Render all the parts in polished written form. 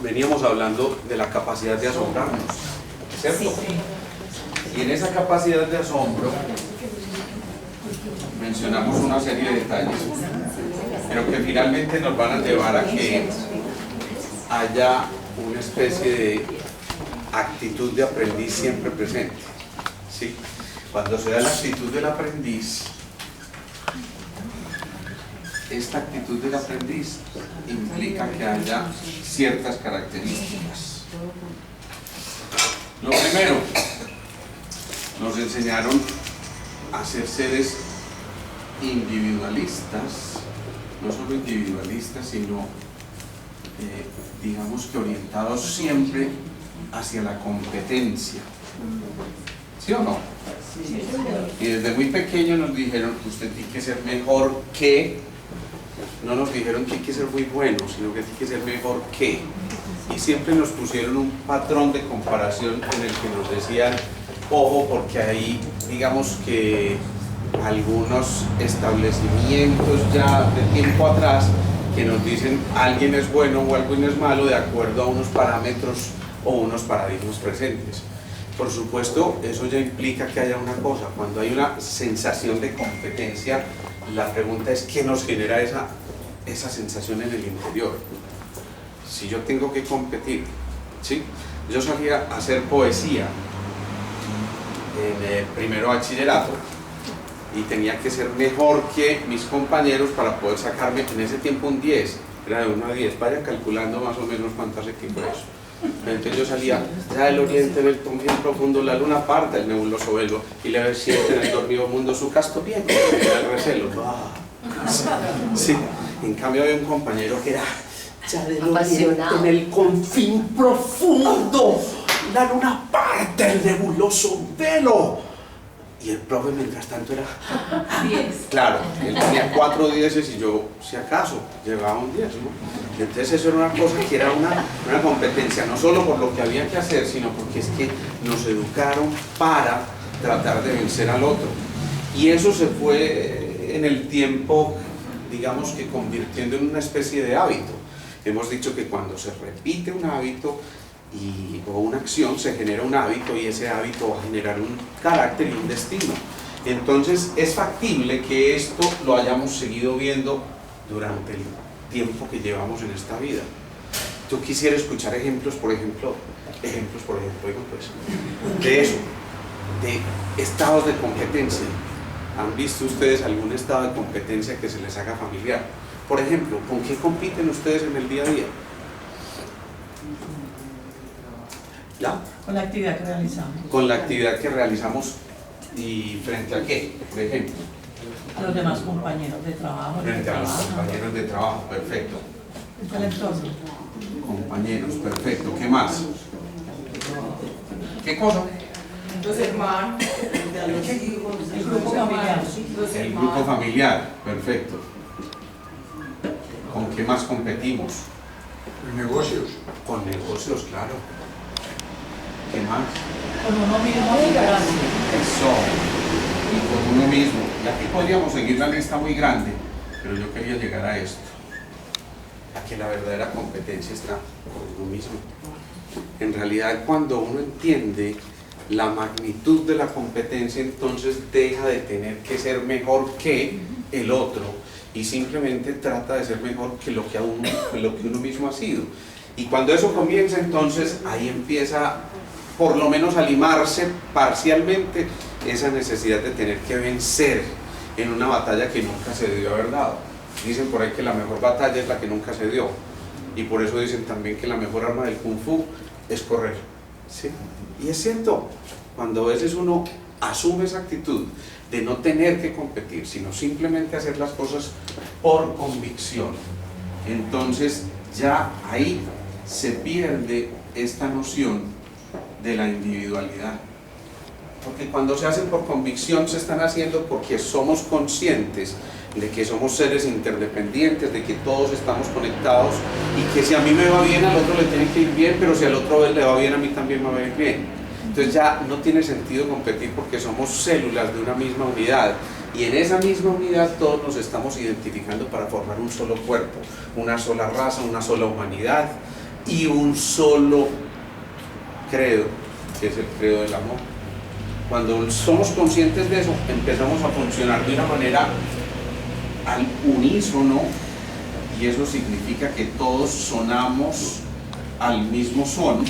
veníamos hablando de la capacidad de asombrarnos, ¿cierto? Y en esa capacidad de asombro mencionamos una serie de detalles, pero que finalmente nos van a llevar a que haya una especie de actitud de aprendiz siempre presente, ¿sí? Cuando se da la actitud del aprendiz, esta actitud del aprendiz implica que haya ciertas características. Lo primero, nos enseñaron a ser seres individualistas, no solo individualistas, sino digamos que orientados siempre hacia la competencia. ¿Sí o no? Y desde muy pequeño nos dijeron que usted tiene que ser mejor que, no nos dijeron que hay que ser muy bueno, sino que tiene que ser mejor que. Y siempre nos pusieron un patrón de comparación en el que nos decían, ojo, porque ahí digamos que algunos establecimientos ya de tiempo atrás que nos dicen alguien es bueno o alguien es malo de acuerdo a unos parámetros o unos paradigmas presentes. Por supuesto, eso ya implica que haya una cosa. Cuando hay una sensación de competencia, la pregunta es ¿qué nos genera esa sensación en el interior? Si yo tengo que competir, ¿sí? Yo salía a hacer poesía en el primero bachillerato y tenía que ser mejor que mis compañeros para poder sacarme en ese tiempo un 10, era de 1 a 10, vayan calculando más o menos cuánto hace tiempo eso. Entonces yo salía, ya el oriente del bien profundo, la luna parte el nebuloso velo, y le siente en el dormido mundo su casto bien, el recelo. Sí. En cambio había un compañero que era ya del oriente en el confín profundo, la luna parte el nebuloso velo. Y el profe mientras tanto era 10. Claro, él tenía 4 dieces y yo, si acaso, llevaba un 10, ¿no? Entonces eso era una cosa que era una competencia, no solo por lo que había que hacer, sino porque es que nos educaron para tratar de vencer al otro. Y eso se fue en el tiempo, digamos que convirtiendo en una especie de hábito. Hemos dicho que cuando se repite un hábito, o una acción, se genera un hábito y ese hábito va a generar un carácter y un destino. Entonces es factible que esto lo hayamos seguido viendo durante el tiempo que llevamos en esta vida. Yo quisiera escuchar ejemplos, por ejemplo, digo pues, de eso, de estados de competencia. ¿Han visto ustedes algún estado de competencia que se les haga familiar? Por ejemplo, ¿con qué compiten ustedes en el día a día? ¿Ya? Con la actividad que realizamos. Con la actividad que realizamos y frente a qué, por ejemplo. A los demás compañeros de trabajo. Frente a los compañeros de trabajo, perfecto. El entorno. Compañeros, perfecto. ¿Qué más? ¿Qué cosa? Los hermanos. El grupo familiar. El grupo familiar, perfecto. ¿Con qué más competimos? Con negocios. Con negocios, claro. ¿Qué más? Con uno mismo y grande. Eso. Y con uno mismo. Y aquí podríamos seguir la lista muy grande, pero yo quería llegar a esto. A que la verdadera competencia está con uno mismo. En realidad, cuando uno entiende la magnitud de la competencia, entonces deja de tener que ser mejor que el otro y simplemente trata de ser mejor que lo que uno mismo ha sido. Y cuando eso comienza, entonces ahí empieza por lo menos a limarse parcialmente esa necesidad de tener que vencer en una batalla que nunca se debió haber dado. Dicen por ahí que la mejor batalla es la que nunca se dio, y por eso dicen también que la mejor arma del Kung Fu es correr, ¿sí? Y es cierto, cuando a veces uno asume esa actitud de no tener que competir, sino simplemente hacer las cosas por convicción, entonces ya ahí se pierde esta noción de la individualidad. Porque cuando se hacen por convicción, se están haciendo porque somos conscientes de que somos seres interdependientes, de que todos estamos conectados y que si a mí me va bien, al otro le tiene que ir bien, pero si al otro le va bien, a mí también me va a ir bien. Entonces ya no tiene sentido competir porque somos células de una misma unidad y en esa misma unidad todos nos estamos identificando para formar un solo cuerpo, una sola raza, una sola humanidad, y un solo credo, que es el credo del amor. Cuando somos conscientes de eso, empezamos a funcionar de una manera al unísono, y eso significa que todos sonamos al mismo son,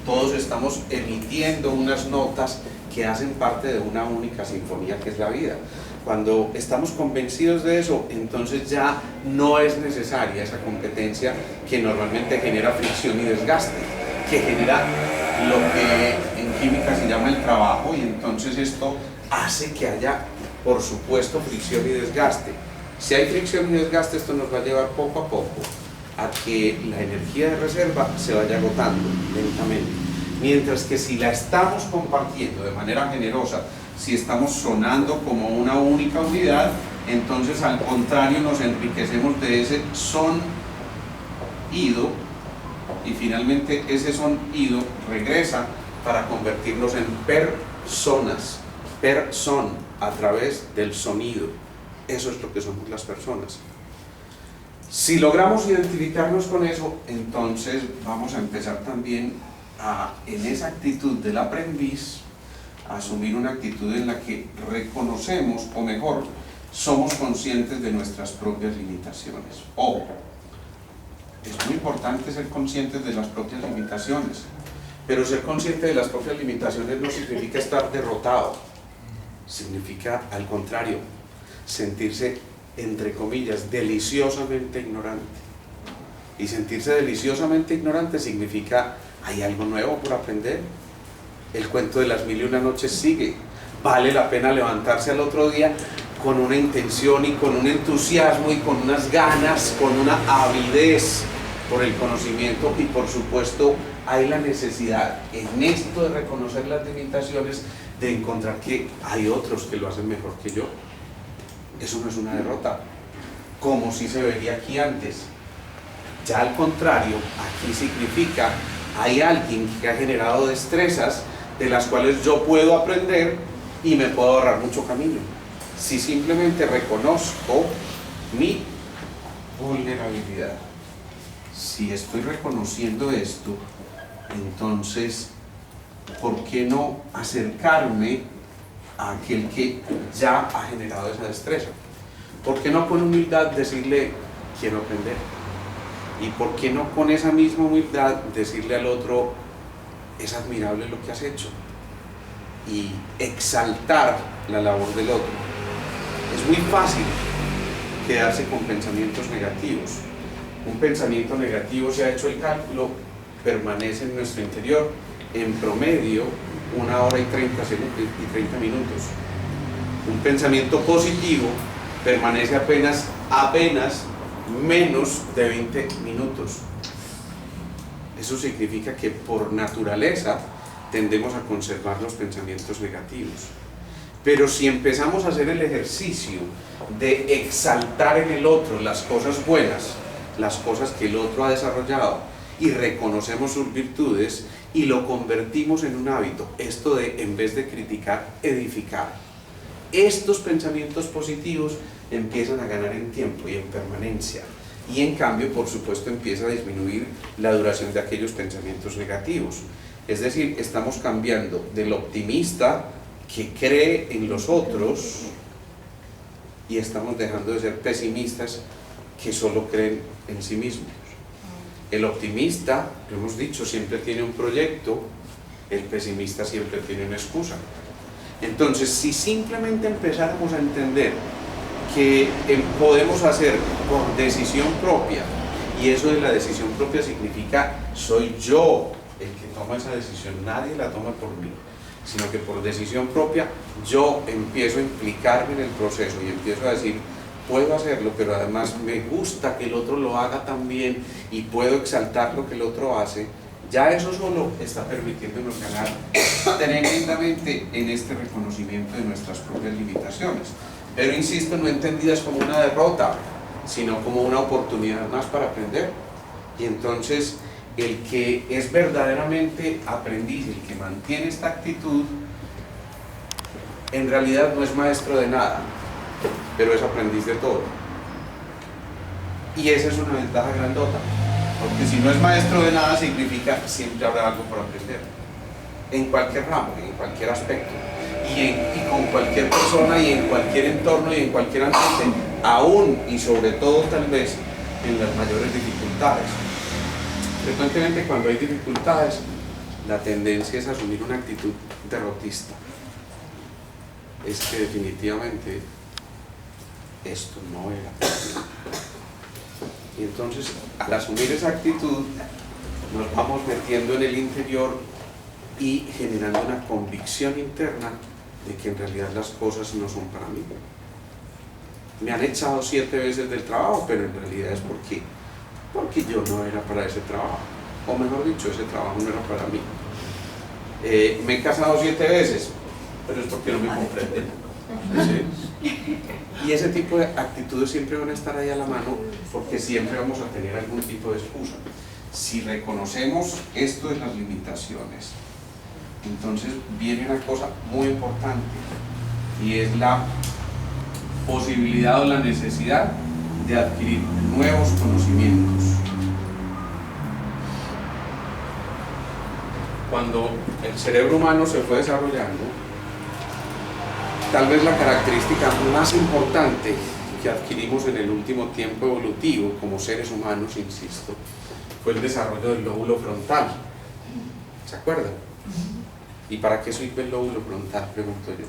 todos estamos emitiendo unas notas que hacen parte de una única sinfonía que es la vida. Cuando estamos convencidos de eso, entonces ya no es necesaria esa competencia que normalmente genera fricción y desgaste, que genera lo que en química se llama el trabajo, y entonces esto hace que haya, por supuesto, fricción y desgaste. Si hay fricción y desgaste, esto nos va a llevar poco a poco a que la energía de reserva se vaya agotando lentamente. Mientras que si la estamos compartiendo de manera generosa, si estamos sonando como una única unidad, entonces al contrario nos enriquecemos de ese sonido, y finalmente ese sonido regresa para convertirnos en personas, person, a través del sonido. Eso es lo que somos las personas. Si logramos identificarnos con eso, entonces vamos a empezar también en esa actitud del aprendiz, a asumir una actitud en la que reconocemos, o mejor, somos conscientes de nuestras propias limitaciones. Es muy importante ser conscientes de las propias limitaciones, pero ser consciente de las propias limitaciones no significa estar derrotado, significa al contrario, sentirse, entre comillas, deliciosamente ignorante. Y sentirse deliciosamente ignorante significa, hay algo nuevo por aprender, el cuento de las 1001 noches sigue, vale la pena levantarse al otro día con una intención y con un entusiasmo y con unas ganas, con una avidez por el conocimiento, y por supuesto hay la necesidad en esto de reconocer las limitaciones, de encontrar que hay otros que lo hacen mejor que yo. Eso no es una derrota, como si se veía aquí antes. Ya al contrario, aquí significa, hay alguien que ha generado destrezas de las cuales yo puedo aprender y me puedo ahorrar mucho camino. Si simplemente reconozco mi vulnerabilidad, si estoy reconociendo esto, entonces, ¿por qué no acercarme a aquel que ya ha generado esa destreza? ¿Por qué no con humildad decirle, quiero aprender? ¿Y por qué no con esa misma humildad decirle al otro, es admirable lo que has hecho? Y exaltar la labor del otro. Es muy fácil quedarse con pensamientos negativos. Un pensamiento negativo, se ha hecho el cálculo, permanece en nuestro interior en promedio 1 hora y 30 minutos. Un pensamiento positivo permanece apenas menos de 20 minutos. Eso significa que por naturaleza tendemos a conservar los pensamientos negativos. Pero si empezamos a hacer el ejercicio de exaltar en el otro las cosas buenas, las cosas que el otro ha desarrollado, y reconocemos sus virtudes y lo convertimos en un hábito, esto de, en vez de criticar, edificar, estos pensamientos positivos empiezan a ganar en tiempo y en permanencia, y en cambio, por supuesto, empieza a disminuir la duración de aquellos pensamientos negativos. Es decir, estamos cambiando del optimista que cree en los otros, y estamos dejando de ser pesimistas que solo creen en sí mismos. El optimista, lo hemos dicho, siempre tiene un proyecto, el pesimista siempre tiene una excusa. Entonces, si simplemente empezáramos a entender que podemos hacer por decisión propia, y eso de la decisión propia significa, soy yo el que toma esa decisión, nadie la toma por mí, sino que por decisión propia yo empiezo a implicarme en el proceso y empiezo a decir, puedo hacerlo, pero además me gusta que el otro lo haga también y puedo exaltar lo que el otro hace. Ya eso solo está permitiéndonos ganar tremendamente en este reconocimiento de nuestras propias limitaciones. Pero insisto, no entendidas como una derrota, sino como una oportunidad más para aprender. Y entonces, el que es verdaderamente aprendiz, el que mantiene esta actitud, en realidad no es maestro de nada, pero es aprendiz de todo. Y esa es una ventaja grandota. Porque si no es maestro de nada, significa siempre habrá algo por aprender. En cualquier ramo, en cualquier aspecto. Y con cualquier persona, y en cualquier entorno, y en cualquier ambiente, aún y sobre todo tal vez en las mayores dificultades. Frecuentemente cuando hay dificultades, la tendencia es asumir una actitud derrotista. Es que definitivamente esto no era para mí. Y entonces, al asumir esa actitud, nos vamos metiendo en el interior y generando una convicción interna de que en realidad las cosas no son para mí. Me han echado 7 veces del trabajo, pero en realidad es porque yo no era para ese trabajo, o mejor dicho, ese trabajo no era para mí. Me he casado 7 veces, pero es porque no me comprenden. ¿Sí? Y ese tipo de actitudes siempre van a estar ahí a la mano, porque siempre vamos a tener algún tipo de excusa. Si reconocemos esto de las limitaciones, entonces viene una cosa muy importante, y es la posibilidad o la necesidad de adquirir nuevos conocimientos. Cuando el cerebro humano se fue desarrollando, tal vez la característica más importante que adquirimos en el último tiempo evolutivo como seres humanos, insisto, fue el desarrollo del lóbulo frontal. ¿Se acuerdan? ¿Y para qué sirve el lóbulo frontal? Pregunto yo.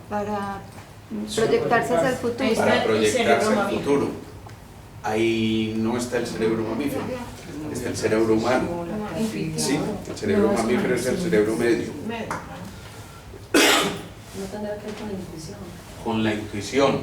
Para proyectarse hacia el futuro. Para proyectarse al futuro. Ahí no está el cerebro mamífero, está el cerebro humano. Sí, el cerebro mamífero es el cerebro medio. No tendrá que ver con la intuición. Con la intuición,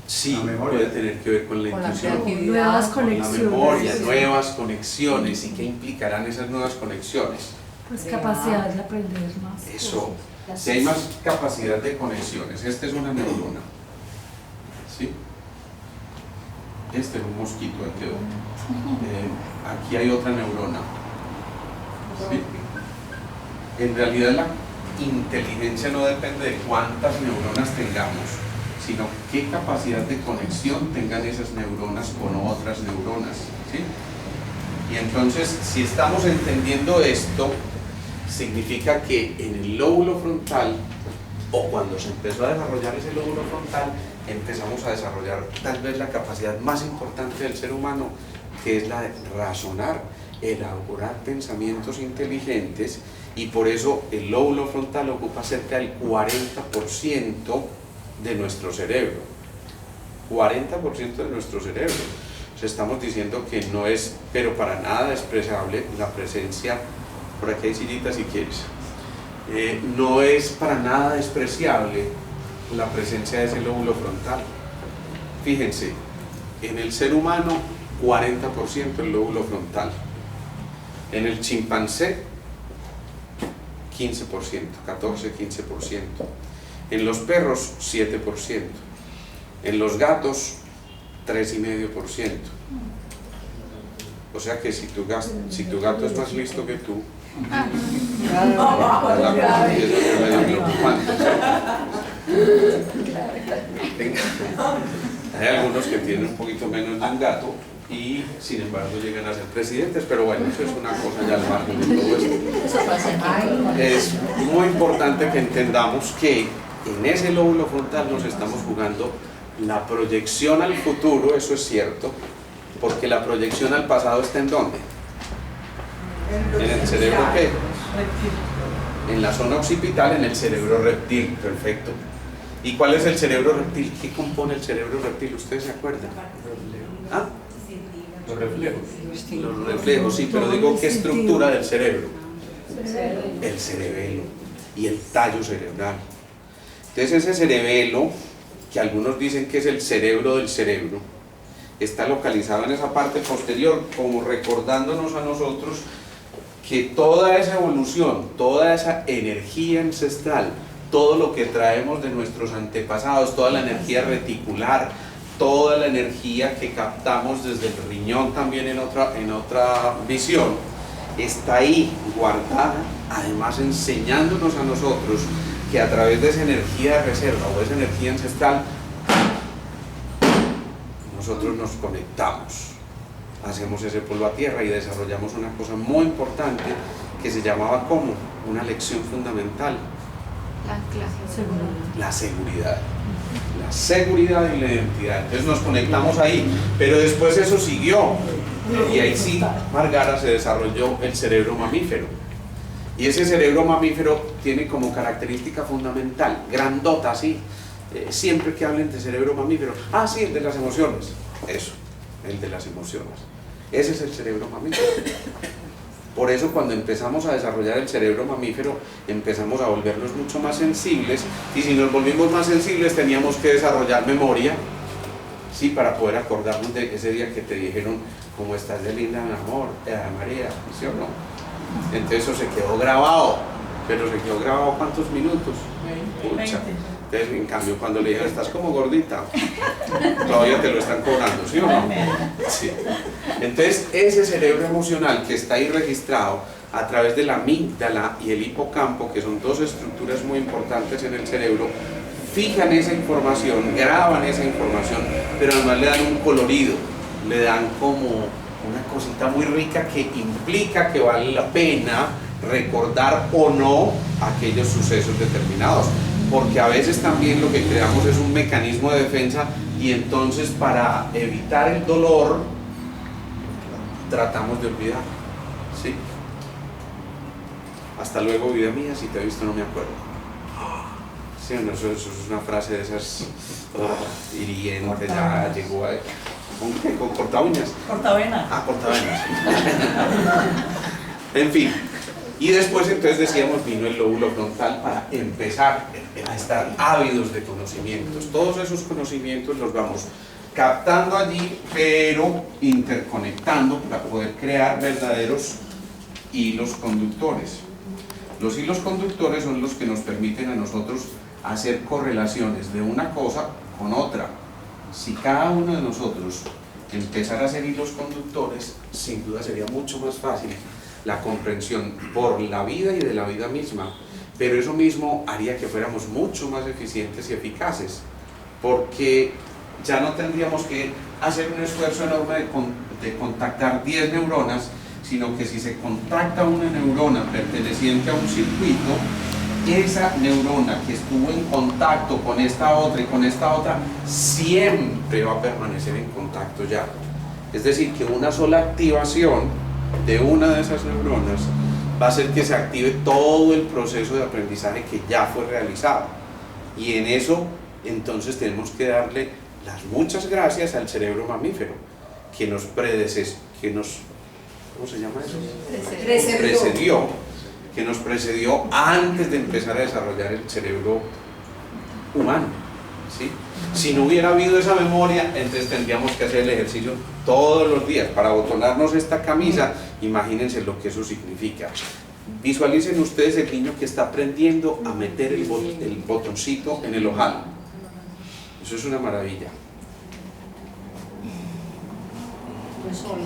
sí, puede tener que ver con la intuición. Nuevas Con la conexiones. memoria, nuevas conexiones. ¿Y qué implicarán esas nuevas conexiones? Pues capacidad de aprender más. Eso, si hay más capacidad de conexiones, esta es una neurona, ¿sí? Este es un mosquito, ahí quedó. Aquí hay otra neurona, ¿sí? En realidad la inteligencia no depende de cuántas neuronas tengamos, sino qué capacidad de conexión tengan esas neuronas con otras neuronas, ¿sí? Y entonces, si estamos entendiendo esto, significa que en el lóbulo frontal, o cuando se empezó a desarrollar ese lóbulo frontal, empezamos a desarrollar tal vez la capacidad más importante del ser humano, que es la de razonar, elaborar pensamientos inteligentes, y por eso el lóbulo frontal ocupa cerca del 40% de nuestro cerebro. 40% de nuestro cerebro. O sea, estamos diciendo que no es, pero para nada despreciable la presencia, por aquí hay sillitas si quieres, no es para nada despreciable la presencia de ese lóbulo frontal. Fíjense, en el ser humano 40% el lóbulo frontal, en el chimpancé 15%, 14-15%, en los perros 7%, en los gatos 3,5%. O sea que si tu gato es más listo que tú, la cosa empieza a ser medio preocupante. Hay algunos que tienen un poquito menos de un gato y sin embargo llegan a ser presidentes, pero bueno, eso es una cosa ya al margen de todo esto. Es muy importante que entendamos que en ese lóbulo frontal nos estamos jugando la proyección al futuro, eso es cierto, porque la proyección al pasado está ¿en dónde? En el cerebro ¿qué? En la zona occipital, en el cerebro reptil, perfecto. ¿Y cuál es el cerebro reptil? ¿Qué compone el cerebro reptil? ¿Ustedes se acuerdan? ¿Ah? Los reflejos. Los reflejos, sí, pero digo, ¿qué estructura del cerebro? El cerebelo y el tallo cerebral. Entonces ese cerebelo, que algunos dicen que es el cerebro del cerebro, está localizado en esa parte posterior, como recordándonos a nosotros que toda esa evolución, toda esa energía ancestral, todo lo que traemos de nuestros antepasados, toda la energía reticular, toda la energía que captamos desde el riñón también en otra visión, está ahí guardada, además enseñándonos a nosotros que a través de esa energía de reserva o esa energía ancestral nosotros nos conectamos, hacemos ese polvo a tierra y desarrollamos una cosa muy importante que se llamaba como una lección fundamental: La anclaje. la seguridad. La seguridad y la identidad. Entonces nos conectamos ahí, pero después eso siguió y ahí sí, Margara, se desarrolló el cerebro mamífero. Y ese cerebro mamífero tiene como característica fundamental, grandota así, siempre que hablen de cerebro mamífero, sí, el de las emociones, eso, el de las emociones, ese es el cerebro mamífero. Por eso cuando empezamos a desarrollar el cerebro mamífero, empezamos a volvernos mucho más sensibles, y si nos volvimos más sensibles teníamos que desarrollar memoria, sí, para poder acordarnos de ese día que te dijeron, ¿cómo estás de linda, mi amor? María, ¿sí o no? Entonces eso se quedó grabado, pero se quedó grabado ¿cuántos minutos? Pucha. Entonces, en cambio, cuando le dijeron, estás como gordita, todavía te lo están cobrando, ¿sí o no? Sí. Entonces, ese cerebro emocional que está ahí registrado a través de la amígdala y el hipocampo, que son dos estructuras muy importantes en el cerebro, fijan esa información, graban esa información, pero además le dan un colorido, le dan como una cosita muy rica que implica que vale la pena recordar o no aquellos sucesos determinados, porque a veces también lo que creamos es un mecanismo de defensa y entonces para evitar el dolor tratamos de olvidar, ¿sí? Hasta luego, vida mía, si te he visto no me acuerdo. Sí, no, eso es una frase de esas hiriente, ya llegó a... ¿Con qué? ¿Con cortaúñas? Cortavena. Cortavenas. En fin. Y después entonces decíamos, vino el lóbulo frontal para empezar a estar ávidos de conocimientos. Todos esos conocimientos los vamos captando allí, pero interconectando para poder crear verdaderos hilos conductores. Los hilos conductores son los que nos permiten a nosotros hacer correlaciones de una cosa con otra. Si cada uno de nosotros empezara a hacer hilos conductores, sin duda sería mucho más fácil la comprensión por la vida y de la vida misma, pero eso mismo haría que fuéramos mucho más eficientes y eficaces, porque ya no tendríamos que hacer un esfuerzo enorme de contactar 10 neuronas, sino que si se contacta una neurona perteneciente a un circuito, esa neurona que estuvo en contacto con esta otra y con esta otra, siempre va a permanecer en contacto ya. Es decir, que una sola activación de una de esas neuronas va a hacer que se active todo el proceso de aprendizaje que ya fue realizado. Y en eso, entonces, tenemos que darle las muchas gracias al cerebro mamífero, que nos ¿cómo se llama eso? Precedió, que nos precedió antes de empezar a desarrollar el cerebro humano, ¿sí? Si no hubiera habido esa memoria, entonces tendríamos que hacer el ejercicio todos los días. Para abotonarnos esta camisa, imagínense lo que eso significa. Visualicen ustedes el niño que está aprendiendo a meter el botoncito en el ojal. Eso es una maravilla. Pues hoy.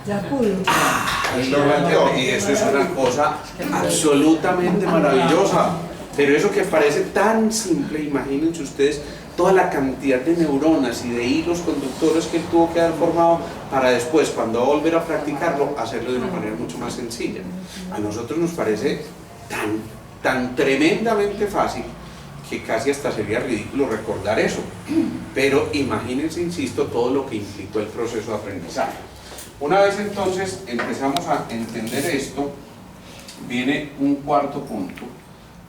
Ya pudo. Y eso es una cosa absolutamente maravillosa, pero eso que parece tan simple, imagínense ustedes toda la cantidad de neuronas y de hilos conductores que él tuvo que haber formado para después, cuando va a volver a practicarlo, hacerlo de una manera mucho más sencilla. A nosotros nos parece tan tremendamente fácil que casi hasta sería ridículo recordar eso, pero imagínense, insisto, todo lo que implicó el proceso de aprendizaje. Una vez entonces empezamos a entender esto, viene un cuarto punto,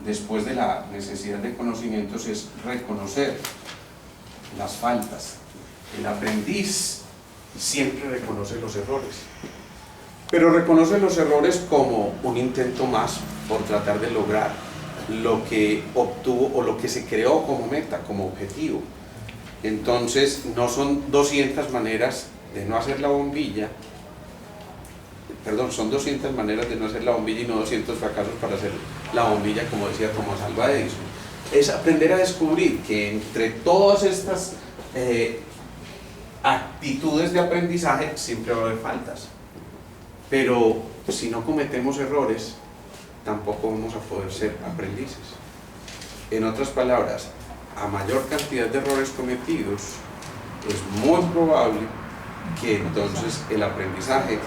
después de la necesidad de conocimientos, es reconocer las faltas. El aprendiz siempre reconoce los errores, pero reconoce los errores como un intento más por tratar de lograr lo que obtuvo o lo que se creó como meta, como objetivo. Entonces no son 200 maneras de no hacer la bombilla, perdón, son 200 maneras de no hacer la bombilla y no 200 fracasos para hacer la bombilla, como decía Thomas Alva Edison. Es aprender a descubrir que entre todas estas actitudes de aprendizaje siempre va a haber faltas, pero si no cometemos errores tampoco vamos a poder ser aprendices. En otras palabras, a mayor cantidad de errores cometidos es muy probable que entonces el aprendizaje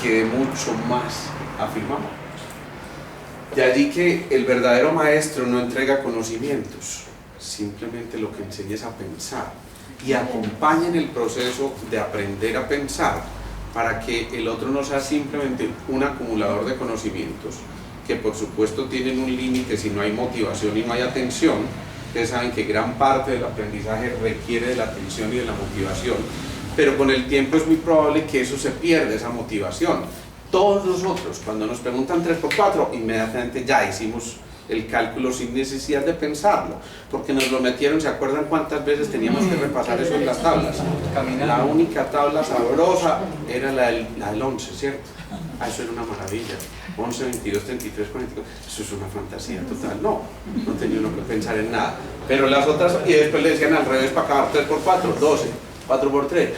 quede mucho más afirmado. De allí que el verdadero maestro no entrega conocimientos, simplemente lo que enseña es a pensar y acompaña en el proceso de aprender a pensar para que el otro no sea simplemente un acumulador de conocimientos que por supuesto tienen un límite si no hay motivación y no hay atención. Ustedes saben que gran parte del aprendizaje requiere de la atención y de la motivación, pero con el tiempo es muy probable que eso se pierda, esa motivación. Todos nosotros, cuando nos preguntan 3×4, inmediatamente ya hicimos el cálculo sin necesidad de pensarlo, porque nos lo metieron. ¿Se acuerdan cuántas veces teníamos que repasar eso en las tablas? La única tabla sabrosa era la del 11, ¿cierto? Eso era una maravilla. 11, 22, 33, 42, eso es una fantasía total. No tenía uno que pensar en nada. Pero las otras, y después le decían al revés para acabar 3×4, 12, 4×3,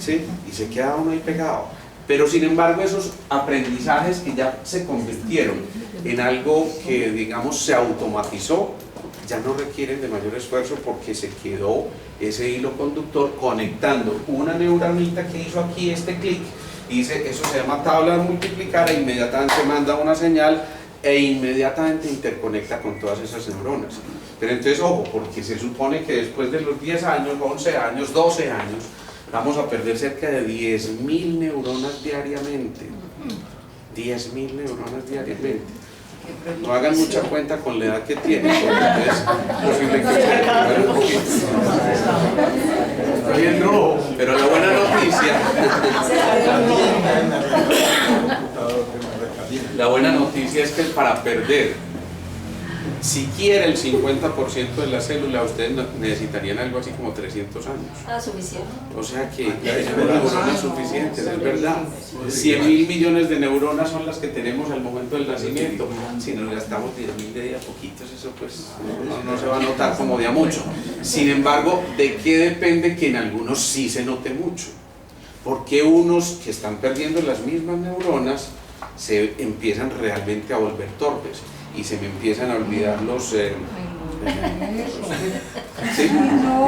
¿sí? Y se queda uno ahí pegado. Pero sin embargo esos aprendizajes que ya se convirtieron en algo que digamos se automatizó, ya no requieren de mayor esfuerzo porque se quedó ese hilo conductor conectando una neuronita que hizo aquí este clic. Dice, eso se llama tabla de multiplicar, e inmediatamente manda una señal e inmediatamente interconecta con todas esas neuronas. Pero entonces, ojo, porque se supone que después de los 10 años, 11 años, 12 años, vamos a perder cerca de 10.000 neuronas diariamente. 10.000 neuronas diariamente. No hagan mucha cuenta con la edad que tienen, porque es posible que se recupere un poquito. Bien, no, pero la buena noticia es que para perder siquiera el 50% de la célula, ustedes necesitarían algo así como 300 años. Suficiente. O sea que hay neuronas suficientes, es verdad. 100.000 millones de neuronas son las que tenemos al momento del nacimiento. Si nos gastamos 10.000 de a poquitos, eso pues no se va a notar como de a mucho. Sin embargo, ¿de qué depende que en algunos sí se note mucho? Porque unos que están perdiendo las mismas neuronas se empiezan realmente a volver torpes y se me empiezan a olvidar los ¿sí?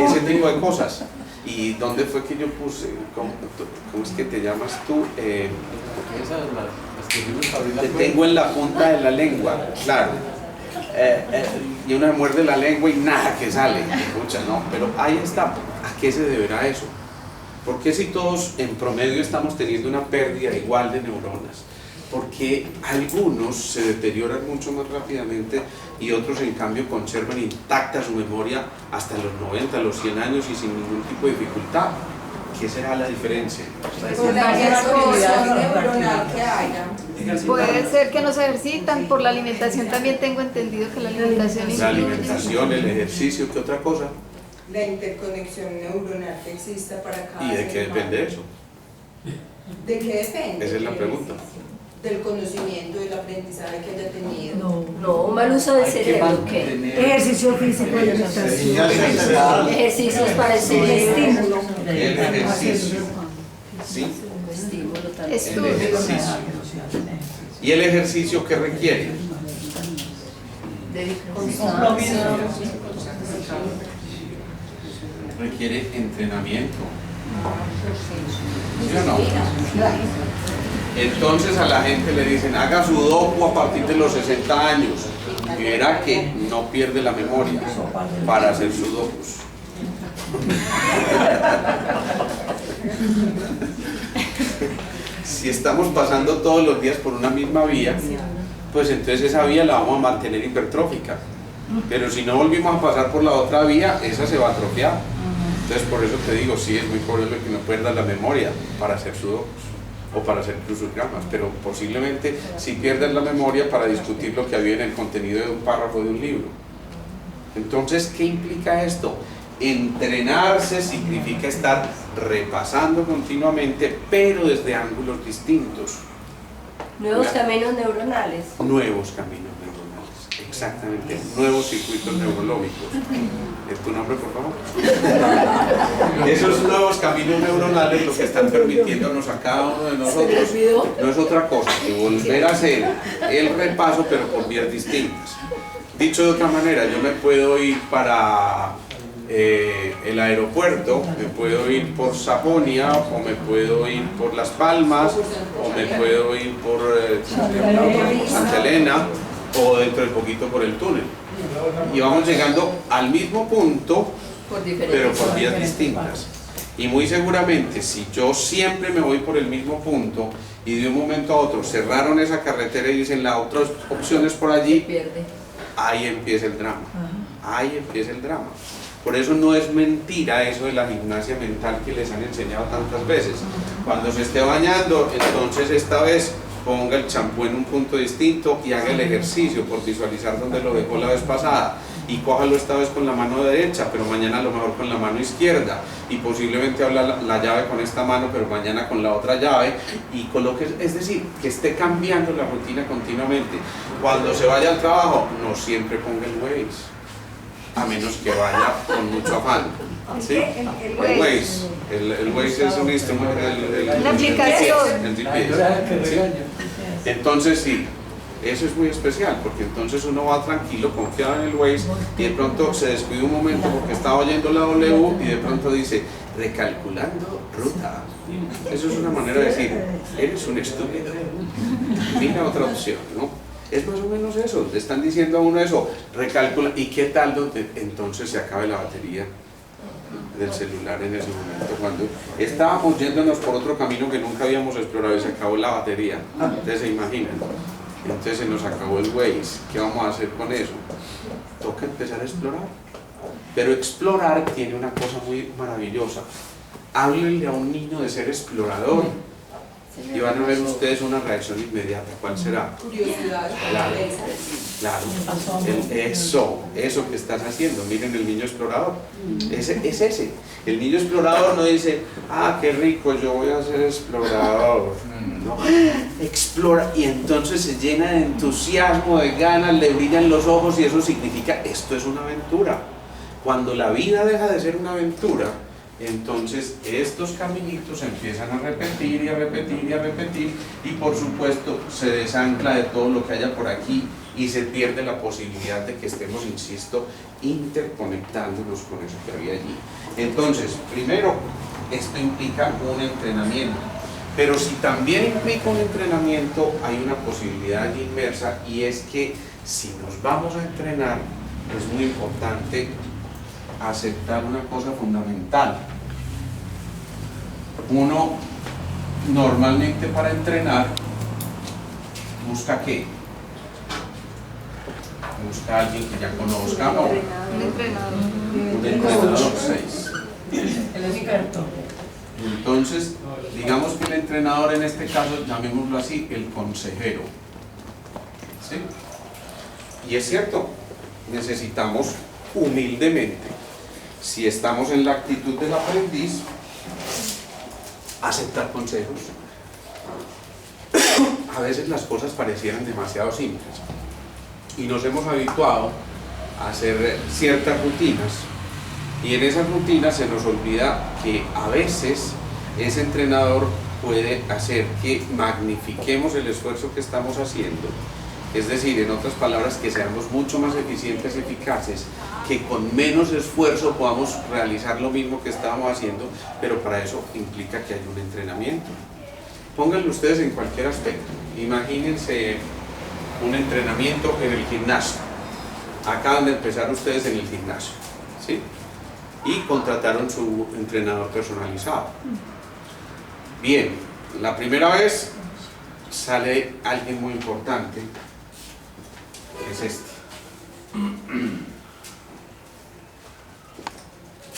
Ese tipo de cosas. ¿Y dónde fue que yo puse? ¿Cómo es que te llamas tú? Te tengo en la punta de la lengua, claro. Y uno muerde la lengua y nada que sale, escucha, ¿no? Pero ahí está. ¿A qué se deberá eso? ¿Por qué si todos en promedio estamos teniendo una pérdida igual de neuronas? Porque algunos se deterioran mucho más rápidamente y otros en cambio conservan intacta su memoria hasta los 90, los 100 años y sin ningún tipo de dificultad. ¿Qué será la diferencia? Por la actividad neuronal que haya. Puede ser que no se ejercitan, por la alimentación también tengo entendido que la alimentación La alimentación, el ejercicio, ¿qué otra cosa? La interconexión neuronal que exista para cada ¿Y de qué depende eso? ¿De qué depende? Esa es la pregunta. Del conocimiento, del aprendizaje que haya tenido. No, mal uso del cerebro, ¿qué? Ejercicio físico y alimentación. Ejercicios para el cerebro. El ejercicio. ¿Sí? Estímulo El también. ejercicio. ¿Y el ejercicio qué requiere? Requiere entrenamiento. ¿Sí o no? Entonces a la gente le dicen, haga sudoku a partir de los 60 años. Y verá que no pierde la memoria para hacer sudokus. Si estamos pasando todos los días por una misma vía, pues entonces esa vía la vamos a mantener hipertrófica. Pero si no volvimos a pasar por la otra vía, esa se va a atrofiar. Entonces por eso te digo, sí es muy probable que no pierdas la memoria para hacer sudokus o para hacer crucigramas, pero posiblemente si pierdas la memoria para discutir lo que había en el contenido de un párrafo de un libro. Entonces, ¿qué implica esto? Entrenarse significa estar repasando continuamente, pero desde ángulos distintos. Nuevos caminos neuronales. Nuevos caminos neuronales, exactamente, nuevos circuitos neurológicos. ¿Es tu nombre, por favor? Esos nuevos caminos neuronales lo que están permitiéndonos a cada uno de nosotros no es otra cosa que volver a hacer el repaso, pero por vías distintas. Dicho de otra manera, yo me puedo ir para el aeropuerto, me puedo ir por Sajonia, o me puedo ir por Las Palmas, o me puedo ir por Santa Elena, o dentro de poquito por el túnel. Y vamos llegando al mismo punto, pero por vías distintas. Y muy seguramente, si yo siempre me voy por el mismo punto y de un momento a otro cerraron esa carretera y dicen la otra opción es por allí, ahí empieza el drama. Ahí empieza el drama. Por eso no es mentira eso de la gimnasia mental que les han enseñado tantas veces. Cuando se esté bañando, entonces esta vez ponga el champú en un punto distinto y haga el ejercicio por visualizar dónde lo dejó la vez pasada. Y cójalo esta vez con la mano derecha, pero mañana a lo mejor con la mano izquierda. Y posiblemente habla la llave con esta mano, pero mañana con la otra llave. Y coloque, es decir, que esté cambiando la rutina continuamente. Cuando se vaya al trabajo, no siempre ponga el Waze, a menos que vaya con mucho afán. ¿Sí? El Waze. El Waze es un instrumento, la aplicación. El GPS. ¿Sí? Entonces sí, eso es muy especial, porque entonces uno va tranquilo, confiado en el Waze, y de pronto se descuida un momento porque estaba oyendo la W y de pronto dice, recalculando ruta. Eso es una manera de decir, eres un estúpido. Mira otra opción, ¿no? Es más o menos eso, le están diciendo a uno eso, recalcula, ¿y qué tal donde entonces se acabe la batería del celular en ese momento? Cuando estábamos yéndonos por otro camino que nunca habíamos explorado y se acabó la batería, ustedes se imaginan, entonces se nos acabó el Waze, ¿qué vamos a hacer con eso? Toca empezar a explorar, pero explorar tiene una cosa muy maravillosa. Háblenle a un niño de ser explorador y van a ver ustedes una reacción inmediata. ¿Cuál será? Curiosidad. Claro. Eso que estás haciendo. Miren el niño explorador. Es ese. El niño explorador no dice, ah, qué rico, yo voy a ser explorador. No, explora, y entonces se llena de entusiasmo, de ganas, le brillan los ojos, y eso significa, esto es una aventura. Cuando la vida deja de ser una aventura, entonces estos caminitos empiezan a repetir y a repetir y a repetir, y por supuesto se desancla de todo lo que haya por aquí y se pierde la posibilidad de que estemos, insisto, interconectándonos con eso que había allí. Entonces, primero, esto implica un entrenamiento, pero si también implica un entrenamiento, hay una posibilidad allí inmersa, y es que si nos vamos a entrenar, es muy importante aceptar una cosa fundamental. Uno normalmente para entrenar busca ¿qué? Busca a alguien que ya conozca, ¿no? Un entrenador. Un entrenador 6. El experto. Entonces, digamos que el entrenador, en este caso, llamémoslo así, el consejero. ¿Sí? Y es cierto, necesitamos humildemente, si estamos en la actitud del aprendiz, aceptar consejos. A veces las cosas parecieran demasiado simples y nos hemos habituado a hacer ciertas rutinas, y en esas rutinas se nos olvida que a veces ese entrenador puede hacer que magnifiquemos el esfuerzo que estamos haciendo. Es decir, en otras palabras, que seamos mucho más eficientes y eficaces, que con menos esfuerzo podamos realizar lo mismo que estábamos haciendo, pero para eso implica que haya un entrenamiento. Pónganlo ustedes en cualquier aspecto. Imagínense un entrenamiento en el gimnasio. Acaban de empezar ustedes en el gimnasio, ¿sí? Y contrataron su entrenador personalizado. Bien, la primera vez sale alguien muy importante, es este.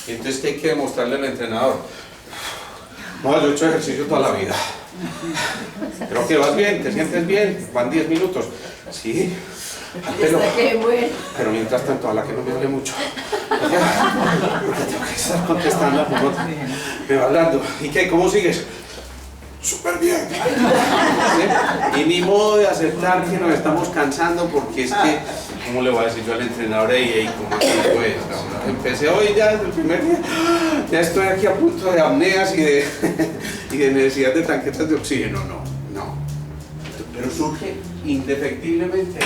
Entonces, ¿qué hay que demostrarle al entrenador? No, yo he hecho ejercicio toda la vida. Creo que vas bien, te sientes bien, van 10 minutos. Sí, pero mientras tanto, a la que no me hable mucho. Porque tengo que estar contestando, me va hablando. ¿Y qué? ¿Cómo sigues? Súper bien. ¿Sí? Y ni modo de aceptar que nos estamos cansando, porque es que ¿cómo le voy a decir yo al entrenador? Ey, ¿cómo así pues? Empecé hoy ya desde el primer día, ya estoy aquí a punto de apneas y de necesidad de tanquetas de oxígeno. No. Pero surge indefectiblemente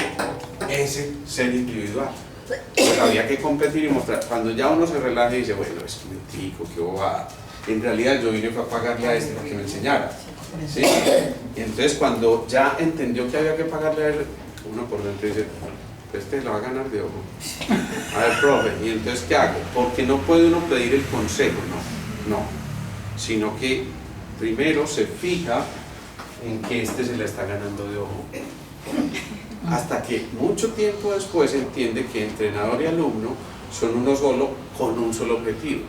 ese ser individual. Pues había que competir y mostrar. Cuando ya uno se relaja y dice, bueno, es que mentico, qué bobada. En realidad yo vine a pagarle a este para que me enseñara. ¿Sí? Y entonces cuando ya entendió que había que pagarle a él, uno por dentro dice, este la va a ganar de ojo. A ver, profe, ¿y entonces qué hago? Porque no puede uno pedir el consejo, no. Sino que primero se fija en que este se la está ganando de ojo. Hasta que mucho tiempo después entiende que entrenador y alumno son uno solo con un solo objetivo.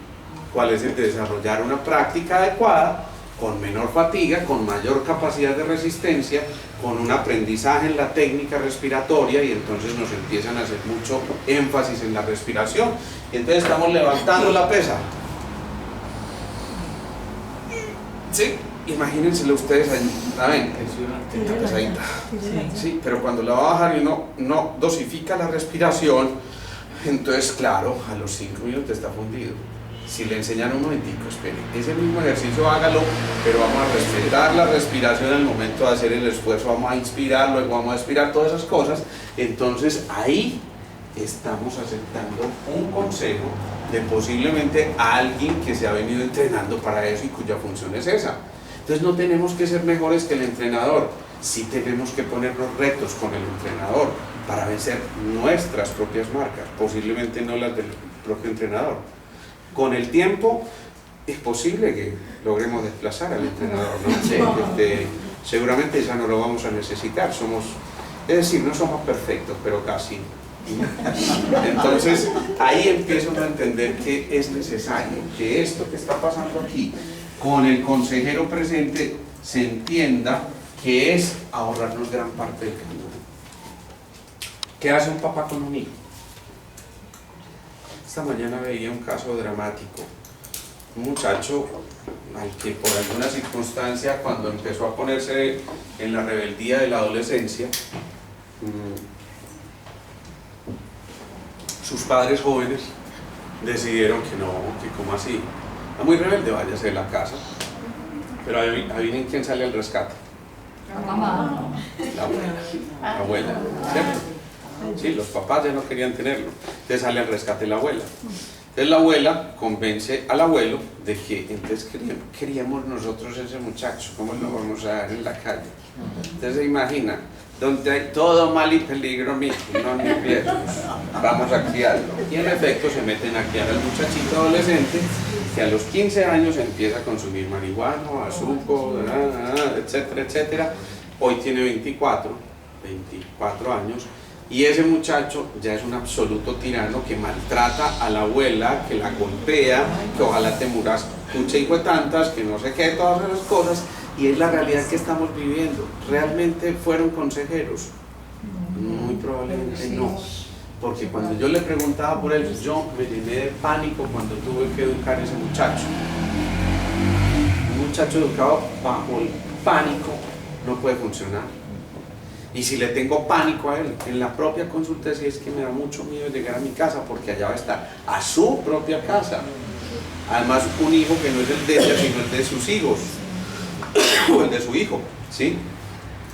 ¿Cuál es el de desarrollar una práctica adecuada, con menor fatiga, con mayor capacidad de resistencia, con un aprendizaje en la técnica respiratoria? Y entonces nos empiezan a hacer mucho énfasis en la respiración. Y entonces estamos levantando la pesa. ¿Sí? Imagínenselo ustedes ahí, ¿saben? Está pesadita. Sí, pero cuando la va a bajar y uno no dosifica la respiración, entonces claro, a los 5 minutos está fundido. Si le enseñan un momentico, espere, ese mismo ejercicio hágalo, pero vamos a respetar la respiración al momento de hacer el esfuerzo, vamos a inspirar, luego vamos a expirar, todas esas cosas. Entonces ahí estamos aceptando un consejo de posiblemente alguien que se ha venido entrenando para eso y cuya función es esa. Entonces no tenemos que ser mejores que el entrenador, sí tenemos que ponernos retos con el entrenador para vencer nuestras propias marcas, posiblemente no las del propio entrenador. Con el tiempo es posible que logremos desplazar al entrenador, ¿no? Seguramente ya no lo vamos a necesitar, es decir, no somos perfectos, pero casi. Entonces ahí empiezo a entender que es necesario que esto que está pasando aquí, con el consejero presente, se entienda que es ahorrarnos gran parte del camino. ¿Qué hace un papá con un hijo? Esta mañana veía un caso dramático. Un muchacho al que por alguna circunstancia, cuando empezó a ponerse en la rebeldía de la adolescencia, sus padres jóvenes decidieron que no, que como así, está muy rebelde, váyase de la casa. Pero adivinen quién sale al rescate. La mamá. La abuela, ¿cierto? Sí, los papás ya no querían tenerlo, entonces sale al rescate la abuela. Entonces la abuela convence al abuelo de que entonces queríamos nosotros ese muchacho, ¿cómo lo vamos a dar en la calle? Entonces se imagina, donde hay todo mal y peligro, no ni riesgos, vamos a criarlo. Y en efecto se meten a criar al muchachito adolescente que a los 15 años empieza a consumir marihuana, azúcar, etcétera, etcétera. Hoy tiene 24 años. Y ese muchacho ya es un absoluto tirano que maltrata a la abuela, que la golpea, que ojalá te muras, escucha hijo de tantas, que no sé qué, todas esas cosas. Y es la realidad que estamos viviendo. ¿Realmente fueron consejeros? Muy probablemente no. Porque cuando yo le preguntaba por él, yo me llené de pánico cuando tuve que educar a ese muchacho. Un muchacho educado bajo el pánico no puede funcionar. Y si le tengo pánico a él, en la propia consulta sí es que me da mucho miedo llegar a mi casa porque allá va a estar a su propia casa. Además, un hijo que no es el de ella, sino el de sus hijos, o el de su hijo, ¿sí?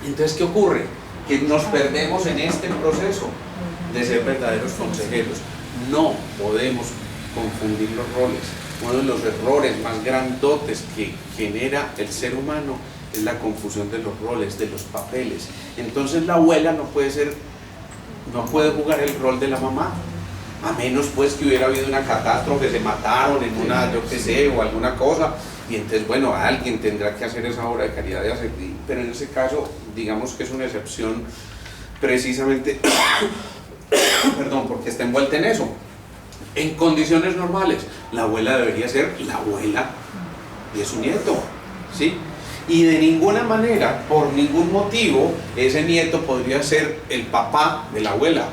Entonces, ¿qué ocurre? Que nos perdemos en este proceso de ser verdaderos consejeros. No podemos confundir los roles. Uno de los errores más grandotes que genera el ser humano es la confusión de los roles, de los papeles. Entonces la abuela no puede jugar el rol de la mamá, a menos pues que hubiera habido una catástrofe, se mataron en una, yo qué sé, o alguna cosa, y entonces bueno, alguien tendrá que hacer esa obra de caridad de hacer, pero en ese caso digamos que es una excepción precisamente perdón, porque está envuelta en eso. En condiciones normales la abuela debería ser la abuela de su nieto, ¿sí? Y de ninguna manera, por ningún motivo, ese nieto podría ser el papá de la abuela,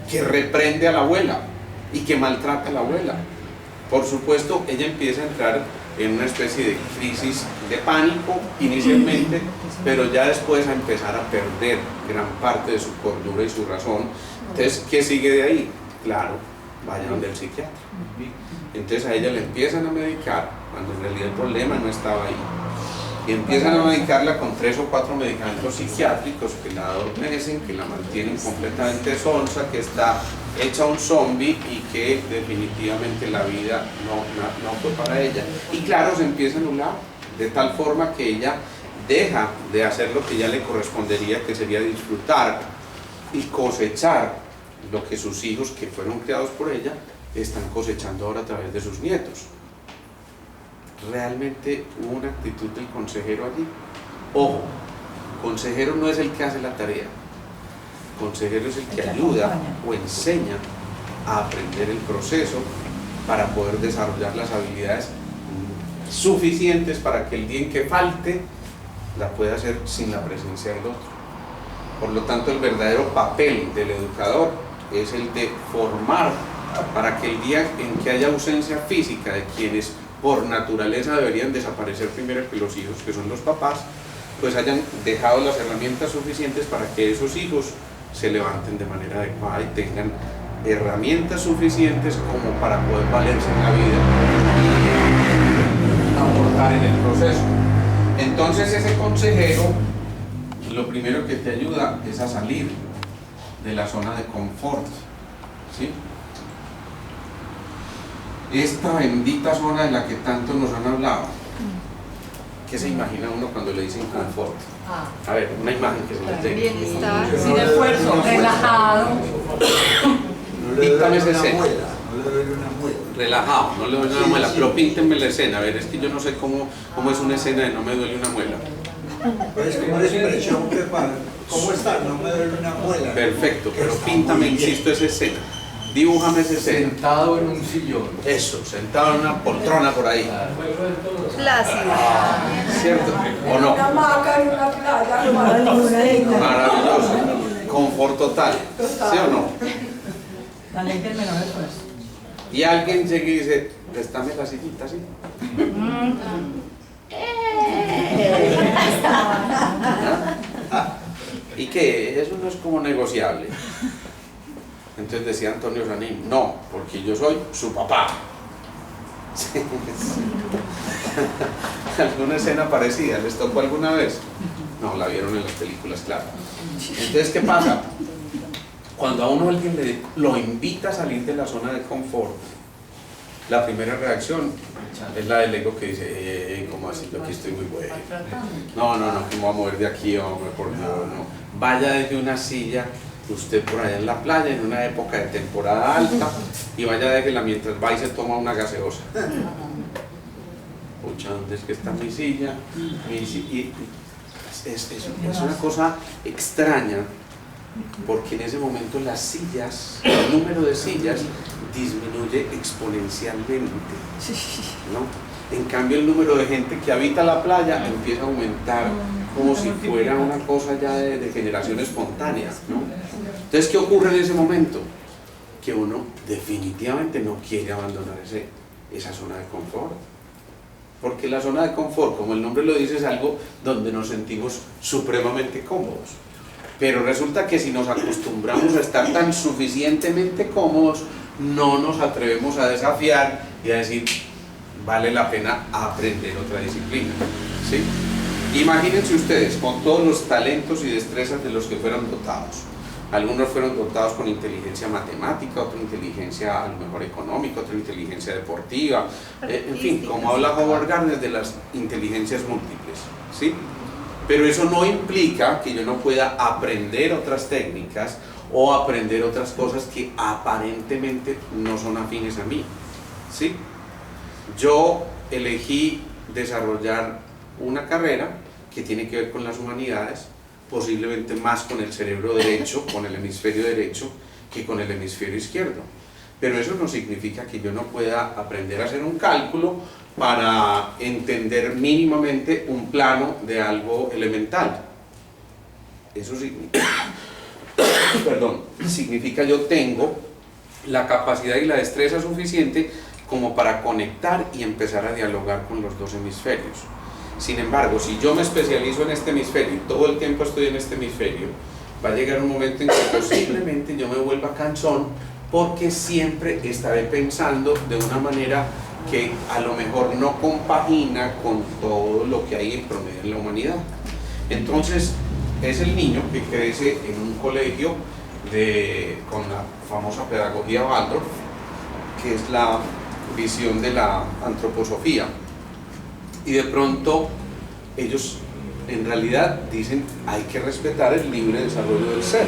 que reprende a la abuela y que maltrata a la abuela. Por supuesto, ella empieza a entrar en una especie de crisis de pánico inicialmente, pero ya después a empezar a perder gran parte de su cordura y su razón, Entonces, ¿qué sigue de ahí? Claro, vaya donde el psiquiatra. Entonces a ella le empiezan a medicar cuando en realidad el problema no estaba ahí. Y empiezan a medicarla con 3 o 4 medicamentos psiquiátricos que la adormecen, que la mantienen completamente sonsa, que está hecha un zombie y que definitivamente la vida no fue para ella. Y claro, se empieza a anular, de tal forma que ella deja de hacer lo que ya le correspondería, que sería disfrutar y cosechar lo que sus hijos, que fueron criados por ella, están cosechando ahora a través de sus nietos. Realmente hubo una actitud del consejero allí. Ojo, consejero no es el que hace la tarea, consejero es el que ayuda o enseña a aprender el proceso para poder desarrollar las habilidades suficientes para que el día en que falte la pueda hacer sin la presencia del otro. Por lo tanto, el verdadero papel del educador es el de formar para que el día en que haya ausencia física de quienes por naturaleza deberían desaparecer primero que los hijos, que son los papás, pues hayan dejado las herramientas suficientes para que esos hijos se levanten de manera adecuada y tengan herramientas suficientes como para poder valerse en la vida y aportar en el proceso. Entonces ese consejero lo primero que te ayuda es a salir de la zona de confort, ¿sí? Esta bendita zona de la que tanto nos han hablado. ¿Qué se imagina uno cuando le dicen confort? A ver, una imagen que se les dé. Bienestar. Sin esfuerzo, relajado. Píntame esa escena. No le duele una muela. Relajado, no le duele una muela, pero píntenme la escena. A ver, es que yo no sé cómo es una escena de no me duele una muela. Pues como una expresión que para, ¿cómo está? No me duele una muela. Perfecto, pero píntame, insisto, esa escena. Dibújame esa escena. Sentado en un sillón. Eso, sentado en una poltrona por ahí. Plácida. ¿Cierto? ¿O no? Una hamaca en una playa, maravilloso. Maravilloso. Confort total. ¿Sí o no? La ley del menor esfuerzo. Y alguien llega y dice, préstame la sillita así. ¿Y qué? Eso no es como negociable. Entonces decía Antonio Sanín, no, porque yo soy su papá. ¿Alguna escena parecida? ¿Les tocó alguna vez? No, la vieron en las películas, claro. Entonces, ¿qué pasa? Cuando a uno alguien lo invita a salir de la zona de confort, la primera reacción es la del ego que dice, ¿cómo así? Yo aquí estoy muy bueno. No, que me voy a mover de aquí, hombre, por Dios, no. Vaya desde una silla, usted por allá en la playa, en una época de temporada alta, y vaya déjela mientras va y se toma una gaseosa. Pucha, ¿dónde es que está mi silla? Y es una cosa extraña, porque en ese momento las sillas, el número de sillas disminuye exponencialmente, ¿no? En cambio el número de gente que habita la playa empieza a aumentar como si fuera una cosa ya de generación espontánea, ¿no? Entonces, ¿qué ocurre en ese momento? Que uno definitivamente no quiere abandonar esa zona de confort, porque la zona de confort, como el nombre lo dice, es algo donde nos sentimos supremamente cómodos. Pero resulta que si nos acostumbramos a estar tan suficientemente cómodos, no nos atrevemos a desafiar y a decir, vale la pena aprender otra disciplina, ¿sí? Imagínense ustedes con todos los talentos y destrezas de los que fueron dotados. Algunos fueron dotados con inteligencia matemática, otra inteligencia a lo mejor económica, otra inteligencia deportiva, en fin, como habla Howard Gardner de las inteligencias múltiples, ¿sí? Pero eso no implica que yo no pueda aprender otras técnicas o aprender otras cosas que aparentemente no son afines a mí, ¿sí? Yo elegí desarrollar una carrera que tiene que ver con las humanidades, posiblemente más con el cerebro derecho, con el hemisferio derecho, que con el hemisferio izquierdo. Pero eso no significa que yo no pueda aprender a hacer un cálculo para entender mínimamente un plano de algo elemental. Eso significa, significa yo tengo la capacidad y la destreza suficiente como para conectar y empezar a dialogar con los dos hemisferios. Sin embargo, si yo me especializo en este hemisferio y todo el tiempo estoy en este hemisferio, va a llegar un momento en que posiblemente yo me vuelva cansón porque siempre estaré pensando de una manera que a lo mejor no compagina con todo lo que hay en promedio en la humanidad. Entonces es el niño que crece en un colegio con la famosa pedagogía Waldorf, que es la visión de la antroposofía, y de pronto ellos en realidad dicen hay que respetar el libre desarrollo del ser,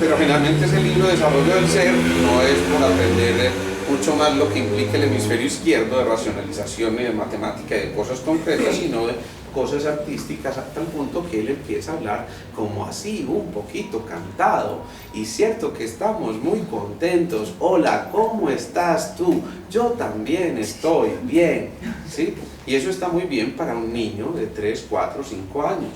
pero generalmente ese libre desarrollo del ser no es por aprender mucho más lo que implica el hemisferio izquierdo de racionalización y de matemática y de cosas concretas, sino de cosas artísticas, hasta el punto que él empieza a hablar como así, un poquito cantado, y cierto que estamos muy contentos. Hola, ¿cómo estás tú? Yo también estoy bien, ¿sí? Y eso está muy bien para un niño de 3, 4, 5 años.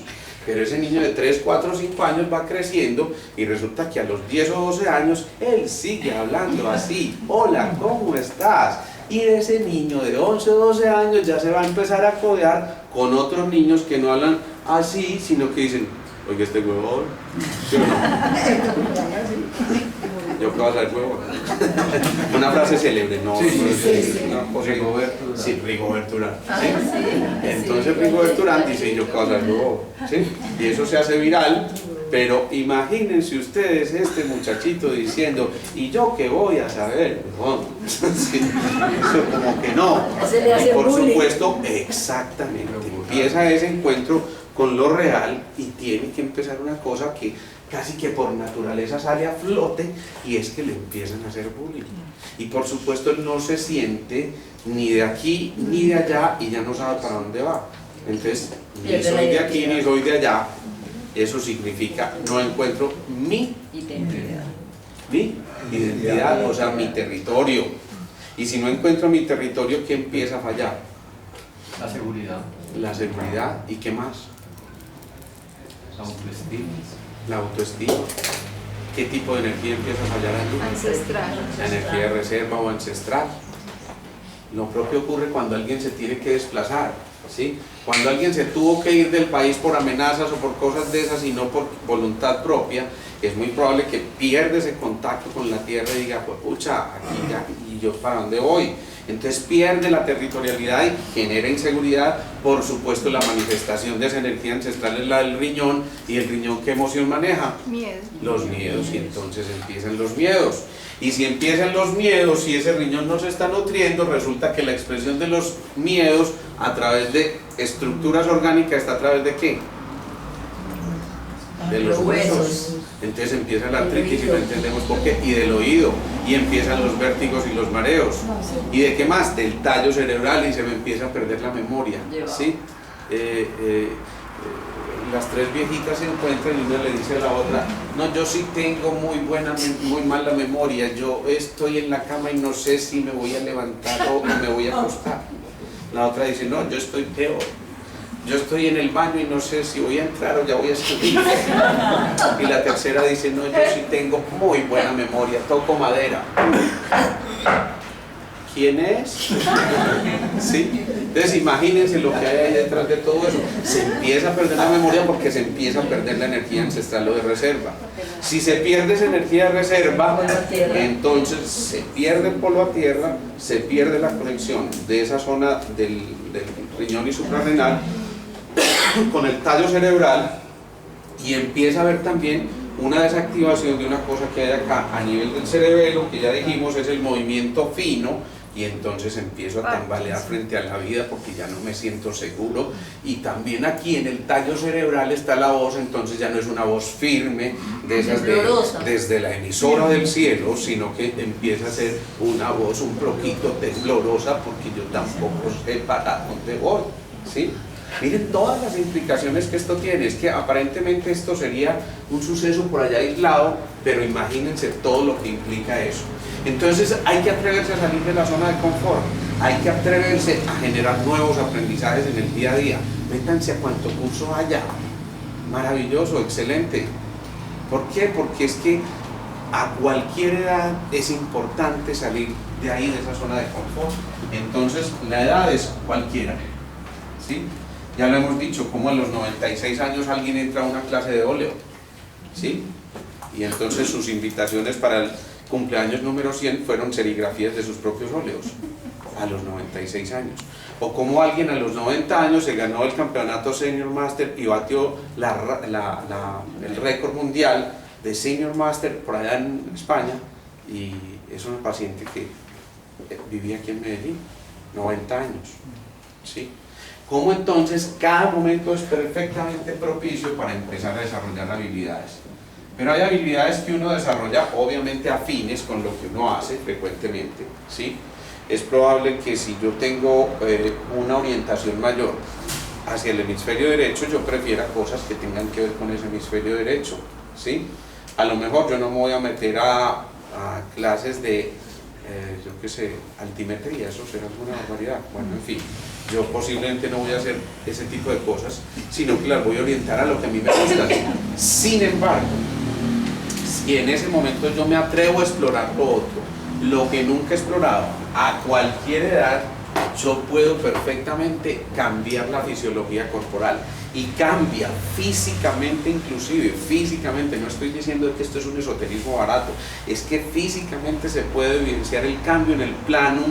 Pero ese niño de 3, 4, 5 años va creciendo y resulta que a los 10 o 12 años él sigue hablando así. Hola, ¿cómo estás? Y ese niño de 11 o 12 años ya se va a empezar a codear con otros niños que no hablan así, sino que dicen, oye, este huevón, ¿sí o no? Yo creo que vas a ver huevón. Una frase célebre, ¿no? Una cosa, sí, Rigoberto Urán. ¿Sí? Entonces Rigoberto Urán dice, yo creo que vas a ver huevón. ¿Sí? Y eso se hace viral. Pero imagínense ustedes este muchachito diciendo, ¿y yo qué voy a saber? No, sí, eso como que no. Y por supuesto, exactamente, empieza ese encuentro con lo real y tiene que empezar una cosa que casi que por naturaleza sale a flote, y es que le empiezan a hacer bullying. Y por supuesto él no se siente ni de aquí ni de allá y ya no sabe para dónde va. Entonces, ni soy de aquí ni soy de allá. Eso significa no encuentro mi identidad, o sea, mi territorio. Y si no encuentro mi territorio, ¿qué empieza a fallar? La seguridad. La seguridad. ¿Y qué más? La autoestima. La autoestima. ¿Qué tipo de energía empieza a fallar allí? Ancestral. La energía de reserva o ancestral. Lo propio ocurre cuando alguien se tiene que desplazar, ¿sí? Cuando alguien se tuvo que ir del país por amenazas o por cosas de esas y no por voluntad propia, es muy probable que pierda ese contacto con la tierra y diga, pues pucha, aquí ya, ¿y yo para dónde voy? Entonces pierde la territorialidad y genera inseguridad. Por supuesto, la manifestación de esa energía ancestral es la del riñón, y el riñón, ¿qué emoción maneja? Miedo. Los miedos, y entonces empiezan los miedos. Y si empiezan los miedos y ese riñón no se está nutriendo, resulta que la expresión de los miedos a través de estructuras orgánicas está a través de ¿qué? De los huesos. Entonces empieza la artritis y no entendemos por qué, y del oído, y empiezan los vértigos y los mareos. ¿Y de qué más? Del tallo cerebral, y se me empieza a perder la memoria, ¿sí? Las tres viejitas se encuentran y una le dice a la otra, no, yo sí tengo muy mala memoria, yo estoy en la cama y no sé si me voy a levantar o me voy a acostar. La otra dice, no, yo estoy peor, yo estoy en el baño y no sé si voy a entrar o ya voy a salir. Y la tercera dice, no, yo sí tengo muy buena memoria, toco madera. ¿Quién es? ¿Sí? Entonces imagínense lo que hay ahí detrás de todo eso. Se empieza a perder la memoria porque se empieza a perder la energía ancestral o de reserva. Si se pierde esa energía de reserva, entonces se pierde el polo a tierra, se pierde la conexión de esa zona del riñón y suprarrenal con el tallo cerebral, y empieza a haber también una desactivación de una cosa que hay acá a nivel del cerebelo, que ya dijimos es el movimiento fino, y entonces empiezo a tambalear frente a la vida porque ya no me siento seguro. Y también aquí en el tallo cerebral está la voz, entonces ya no es una voz firme de esas desde la emisora del cielo, sino que empieza a ser una voz un poquito temblorosa porque yo tampoco sé para dónde voy, ¿sí? Miren todas las implicaciones que esto tiene. Es que aparentemente esto sería un suceso por allá aislado, pero imagínense todo lo que implica eso. Entonces hay que atreverse a salir de la zona de confort, hay que atreverse a generar nuevos aprendizajes en el día a día. Métanse a cuanto curso haya, maravilloso, excelente. ¿Por qué? Porque es que a cualquier edad es importante salir de ahí, de esa zona de confort. Entonces la edad es cualquiera, ¿sí? Ya lo hemos dicho, como a los 96 años alguien entra a una clase de óleo, ¿sí? Y entonces sus invitaciones para el cumpleaños número 100 fueron serigrafías de sus propios óleos a los 96 años. O como alguien a los 90 años se ganó el campeonato Senior Master y batió el récord mundial de Senior Master por allá en España, y es una paciente que vivía aquí en Medellín, 90 años, ¿sí? Como entonces cada momento es perfectamente propicio para empezar a desarrollar habilidades. Pero hay habilidades que uno desarrolla obviamente afines con lo que uno hace frecuentemente, ¿sí? Es probable que si yo tengo una orientación mayor hacia el hemisferio derecho, yo prefiera cosas que tengan que ver con ese hemisferio derecho, ¿sí? A lo mejor yo no me voy a meter a clases de, yo qué sé, altimetría, eso será alguna barbaridad. Bueno, en fin, yo posiblemente no voy a hacer ese tipo de cosas, sino que las voy a orientar a lo que a mí me gusta. Sin embargo, si en ese momento yo me atrevo a explorar lo otro, lo que nunca he explorado, a cualquier edad, yo puedo perfectamente cambiar la fisiología corporal, y cambia físicamente, inclusive físicamente. No estoy diciendo que esto es un esoterismo barato, es que físicamente se puede evidenciar el cambio en el plano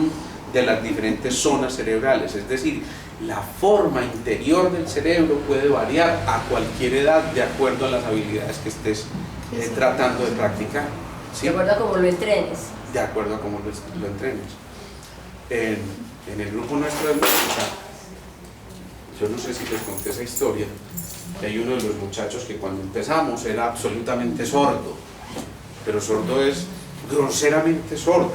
de las diferentes zonas cerebrales, es decir, la forma interior del cerebro puede variar a cualquier edad de acuerdo a las habilidades que estés tratando de practicar, ¿sí? De acuerdo a cómo lo entrenes. De acuerdo a cómo lo entrenes. En el grupo nuestro de música, yo no sé si les conté esa historia, que hay uno de los muchachos que cuando empezamos era absolutamente sordo, pero sordo es groseramente sordo.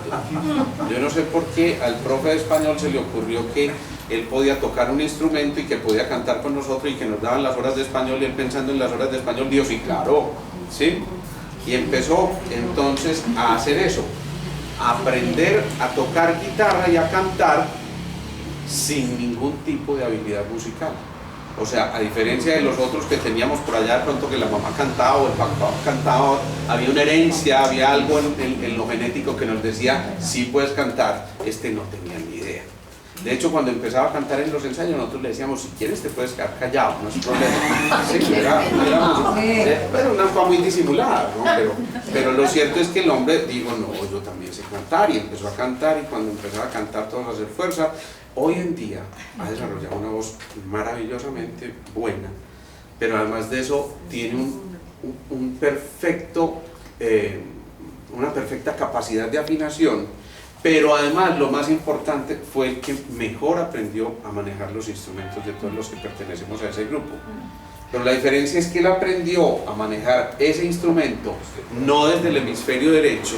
Yo no sé por qué al profe de español se le ocurrió que él podía tocar un instrumento y que podía cantar con nosotros y que nos daban las horas de español, y él pensando en las horas de español dijo, sí, claro, ¿sí? Y empezó entonces a hacer eso, a aprender a tocar guitarra y a cantar sin ningún tipo de habilidad musical. O sea, a diferencia de los otros que teníamos por allá de pronto que la mamá cantaba o el papá cantaba, había una herencia, había algo en lo genético que nos decía, sí puedes cantar. Este no tenía ni idea. De hecho, cuando empezaba a cantar en los ensayos, nosotros le decíamos, si quieres te puedes quedar callado, no es problema. Sí, era una forma muy disimulada, ¿no? Pero lo cierto es que el hombre dijo, no, yo también sé cantar, y empezó a cantar, y cuando empezaba a cantar todos a hacer fuerza. Hoy en día ha desarrollado una voz maravillosamente buena, pero además de eso tiene una perfecta capacidad de afinación, pero además lo más importante fue el que mejor aprendió a manejar los instrumentos de todos los que pertenecemos a ese grupo. Pero la diferencia es que él aprendió a manejar ese instrumento no desde el hemisferio derecho,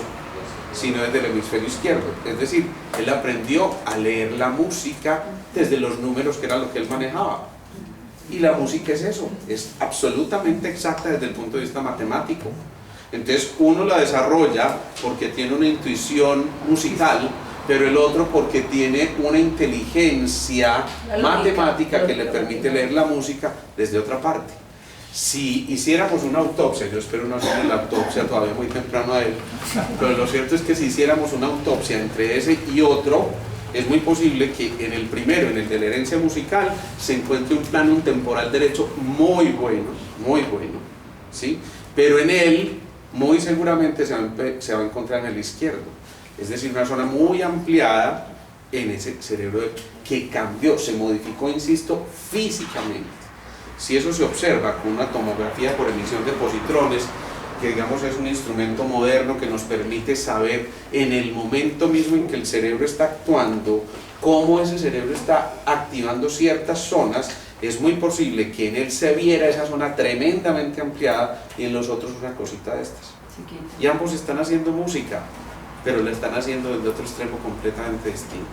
sino desde el hemisferio izquierdo. Es decir, él aprendió a leer la música desde los números, que era lo que él manejaba. Y la música es eso, es absolutamente exacta desde el punto de vista matemático. Entonces uno la desarrolla porque tiene una intuición musical, pero el otro porque tiene una inteligencia matemática que le permite leer la música desde otra parte. Si hiciéramos una autopsia, yo espero no hacer la autopsia todavía muy temprano a él, pero lo cierto es que si hiciéramos una autopsia entre ese y otro, es muy posible que en el primero, en el de la herencia musical, se encuentre un plano temporal derecho muy bueno, ¿sí? Pero en él, muy seguramente se va a encontrar en el izquierdo, es decir, una zona muy ampliada en ese cerebro que cambió, se modificó, insisto, físicamente. Si eso se observa con una tomografía por emisión de positrones, que digamos es un instrumento moderno que nos permite saber en el momento mismo en que el cerebro está actuando, cómo ese cerebro está activando ciertas zonas, es muy posible que en él se viera esa zona tremendamente ampliada y en los otros una cosita de estas. Y ambos están haciendo música, pero la están haciendo desde otro extremo completamente distinto.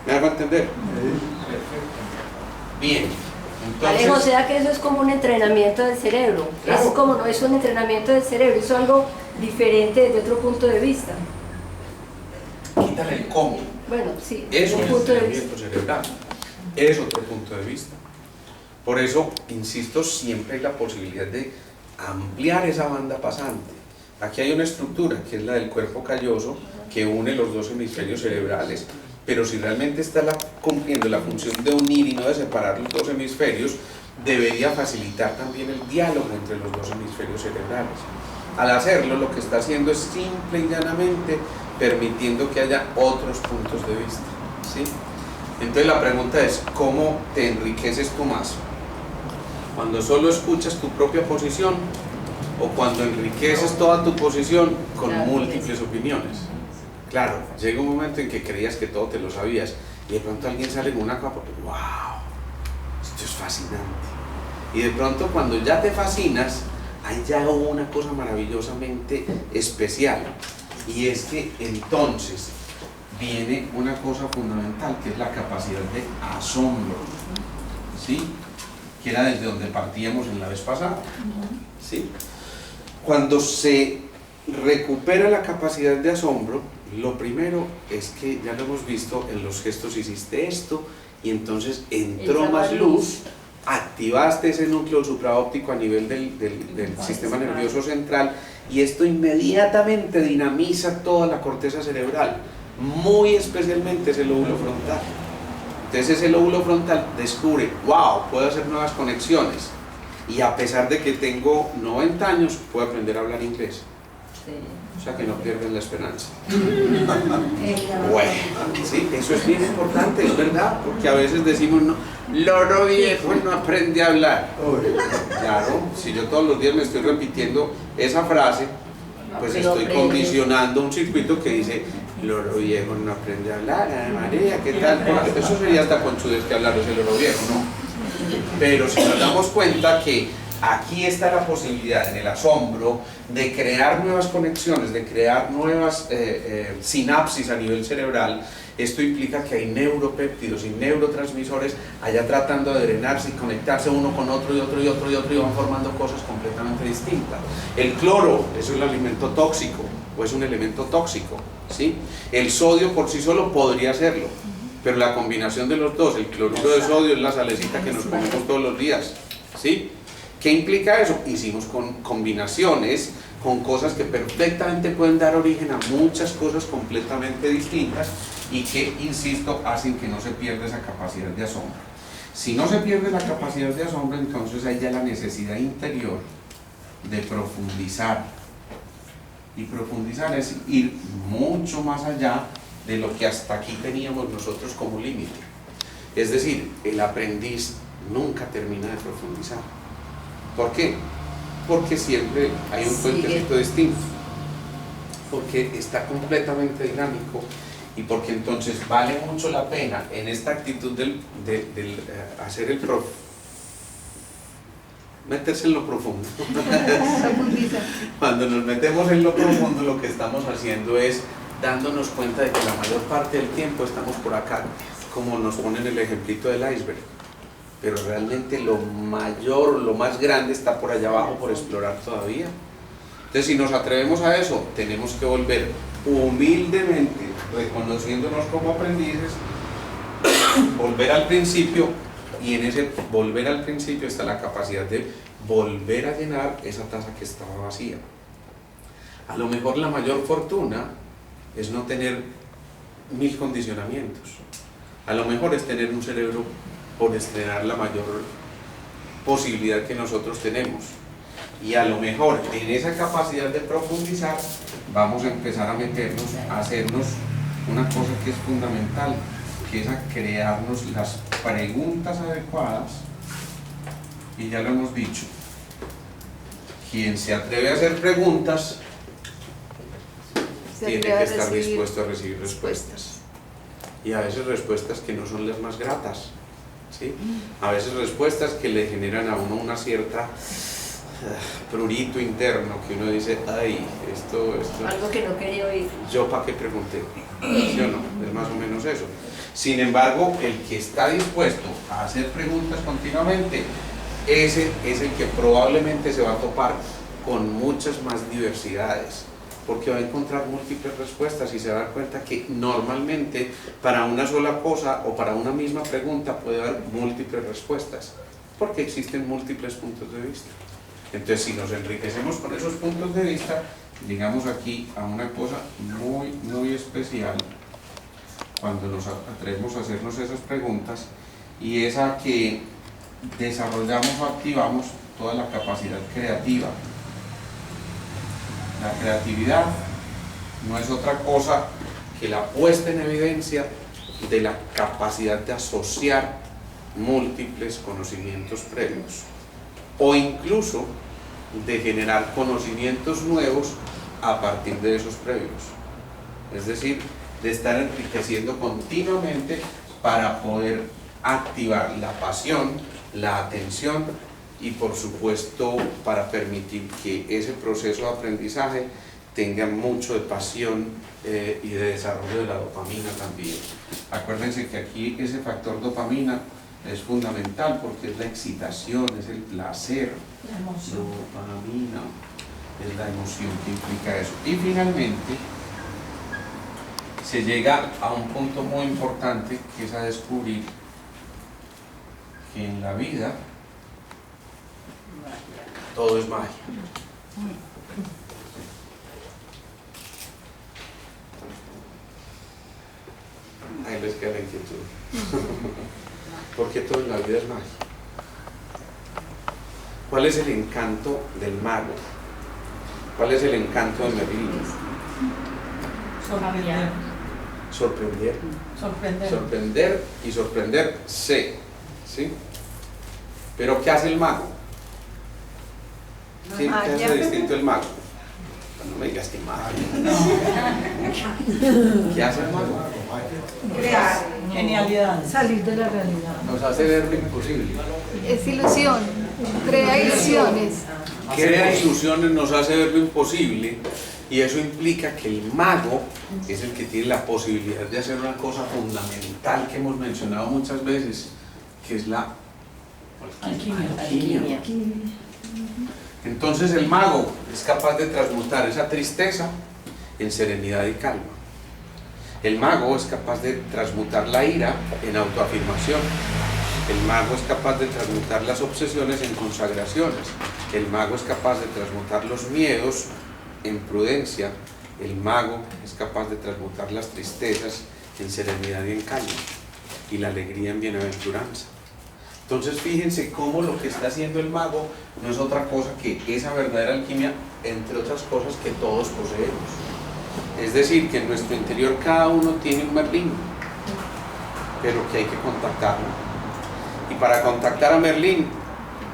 ¿Me hago entender? Bien. Entonces, Alejo, o sea que eso es como un entrenamiento del cerebro. Claro. Es como no es un entrenamiento del cerebro, es algo diferente desde otro punto de vista. quítale el cómo. Bueno, sí, Es desde un un punto de entrenamiento vista. cerebral. Es otro punto de vista. Por eso, insisto, siempre hay la posibilidad de ampliar esa banda pasante. Aquí hay una estructura, que es la del cuerpo calloso, que une los dos hemisferios cerebrales. Pero si realmente está cumpliendo la función de unir y no de separar los dos hemisferios, debería facilitar también el diálogo entre los dos hemisferios cerebrales. Al hacerlo, lo que está haciendo es simple y llanamente permitiendo que haya otros puntos de vista, ¿sí? Entonces la pregunta es, ¿cómo te enriqueces tú más? ¿Cuando solo escuchas tu propia posición o cuando enriqueces toda tu posición con múltiples opiniones? Claro, llega un momento en que creías que todo te lo sabías y de pronto alguien sale con una capa, ¡wow! Esto es fascinante. Y de pronto cuando ya te fascinas, hay ya una cosa maravillosamente especial, y es que entonces viene una cosa fundamental, que es la capacidad de asombro, ¿sí? Que era desde donde partíamos en la vez pasada, ¿sí? Cuando se recupera la capacidad de asombro, lo primero es que, ya lo hemos visto en los gestos, hiciste esto y entonces entró más luz, activaste ese núcleo supraóptico a nivel del sistema nervioso central, y esto inmediatamente dinamiza toda la corteza cerebral, muy especialmente ese lóbulo frontal. Entonces ese lóbulo frontal descubre, wow, puedo hacer nuevas conexiones, y a pesar de que tengo 90 años, puedo aprender a hablar inglés. O sea que no pierden la esperanza. Bueno, sí, eso es bien importante, es verdad, porque a veces decimos, no, loro viejo no aprende a hablar. Claro, si yo todos los días me estoy repitiendo esa frase, pues estoy condicionando un circuito que dice, loro viejo no aprende a hablar, María, ¿qué tal? Eso sería hasta conchudez que hablar ese loro viejo, ¿no? Pero si nos damos cuenta que aquí está la posibilidad, en el asombro, de crear nuevas conexiones, de crear nuevas sinapsis a nivel cerebral. Esto implica que hay neuropéptidos y neurotransmisores allá tratando de drenarse y conectarse uno con otro y otro y otro y otro, y van formando cosas completamente distintas. El cloro es un alimento tóxico o es un elemento tóxico, ¿sí? El sodio por sí solo podría serlo, pero la combinación de los dos, el cloruro de sodio es la salecita que nos comemos todos los días, ¿sí? ¿Qué implica eso? Hicimos combinaciones con cosas que perfectamente pueden dar origen a muchas cosas completamente distintas y que, insisto, hacen que no se pierda esa capacidad de asombro. Si no se pierde la capacidad de asombro, entonces hay ya la necesidad interior de profundizar. Y profundizar es ir mucho más allá de lo que hasta aquí teníamos nosotros como límite. Es decir, el aprendiz nunca termina de profundizar. ¿Por qué? Porque siempre hay un puentecito distinto, porque está completamente dinámico, y porque entonces vale mucho la pena en esta actitud del hacer meterse en lo profundo. Cuando nos metemos en lo profundo, lo que estamos haciendo es dándonos cuenta de que la mayor parte del tiempo estamos por acá, como nos ponen el ejemplito del iceberg. Pero realmente lo mayor, lo más grande está por allá abajo por explorar todavía. Entonces, si nos atrevemos a eso, tenemos que volver humildemente, reconociéndonos como aprendices, volver al principio, y en ese volver al principio está la capacidad de volver a llenar esa taza que estaba vacía. A lo mejor la mayor fortuna es no tener 1000 condicionamientos. A lo mejor es tener un cerebro por estrenar la mayor posibilidad que nosotros tenemos, y a lo mejor en esa capacidad de profundizar vamos a empezar a meternos, a hacernos una cosa que es fundamental, que es a crearnos las preguntas adecuadas. Y ya lo hemos dicho, quien se atreve a hacer preguntas tiene que estar dispuesto a recibir respuestas, y a veces respuestas que no son las más gratas, ¿sí? A veces respuestas que le generan a uno una cierta prurito interno, que uno dice, ay, esto algo que no quería oír. ¿Yo para qué pregunté? ¿Sí o no? Es más o menos eso. Sin embargo, el que está dispuesto a hacer preguntas continuamente, ese es el que probablemente se va a topar con muchas más diversidades, porque va a encontrar múltiples respuestas y se va a dar cuenta que normalmente para una sola cosa o para una misma pregunta puede haber múltiples respuestas, porque existen múltiples puntos de vista. Entonces, si nos enriquecemos con esos puntos de vista, llegamos aquí a una cosa muy, muy especial cuando nos atrevemos a hacernos esas preguntas, y es a que desarrollamos o activamos toda la capacidad creativa. La creatividad no es otra cosa que la puesta en evidencia de la capacidad de asociar múltiples conocimientos previos o incluso de generar conocimientos nuevos a partir de esos previos. Es decir, de estar enriqueciendo continuamente para poder activar la pasión, la atención y por supuesto para permitir que ese proceso de aprendizaje tenga mucho de pasión y de desarrollo de la dopamina también. Acuérdense que aquí ese factor dopamina es fundamental porque es la excitación, es el placer, La emoción. dopamina es la emoción que implica eso. Y finalmente se llega a un punto muy importante que es a descubrir que en la vida todo es magia. Ahí les queda la inquietud. Porque todo en la vida es magia. ¿Cuál es el encanto del mago? ¿Cuál es el encanto de Merlín? Sorprender. Sorprender. Sorprender. Sorprender y sorprenderse. ¿Sí? Pero ¿qué hace el mago? ¿Sí? ¿Qué hace distinto el mago? No me digas que magia. ¿Qué hace el mago? Crear. Genialidad. Salir de la realidad. Nos hace ver lo imposible. Es ilusión, crea ilusiones. Crea ilusiones, nos hace ver lo imposible y eso implica que el mago es el que tiene la posibilidad de hacer una cosa fundamental que hemos mencionado muchas veces, que es la alquimia. Entonces el mago es capaz de transmutar esa tristeza en serenidad y calma. El mago es capaz de transmutar la ira en autoafirmación. El mago es capaz de transmutar las obsesiones en consagraciones. El mago es capaz de transmutar los miedos en prudencia. El mago es capaz de transmutar las tristezas en serenidad y en calma. Y la alegría en bienaventuranza. Entonces fíjense cómo lo que está haciendo el mago no es otra cosa que esa verdadera alquimia, entre otras cosas que todos poseemos. Es decir, que en nuestro interior cada uno tiene un Merlín, pero que hay que contactarlo. Y para contactar a Merlín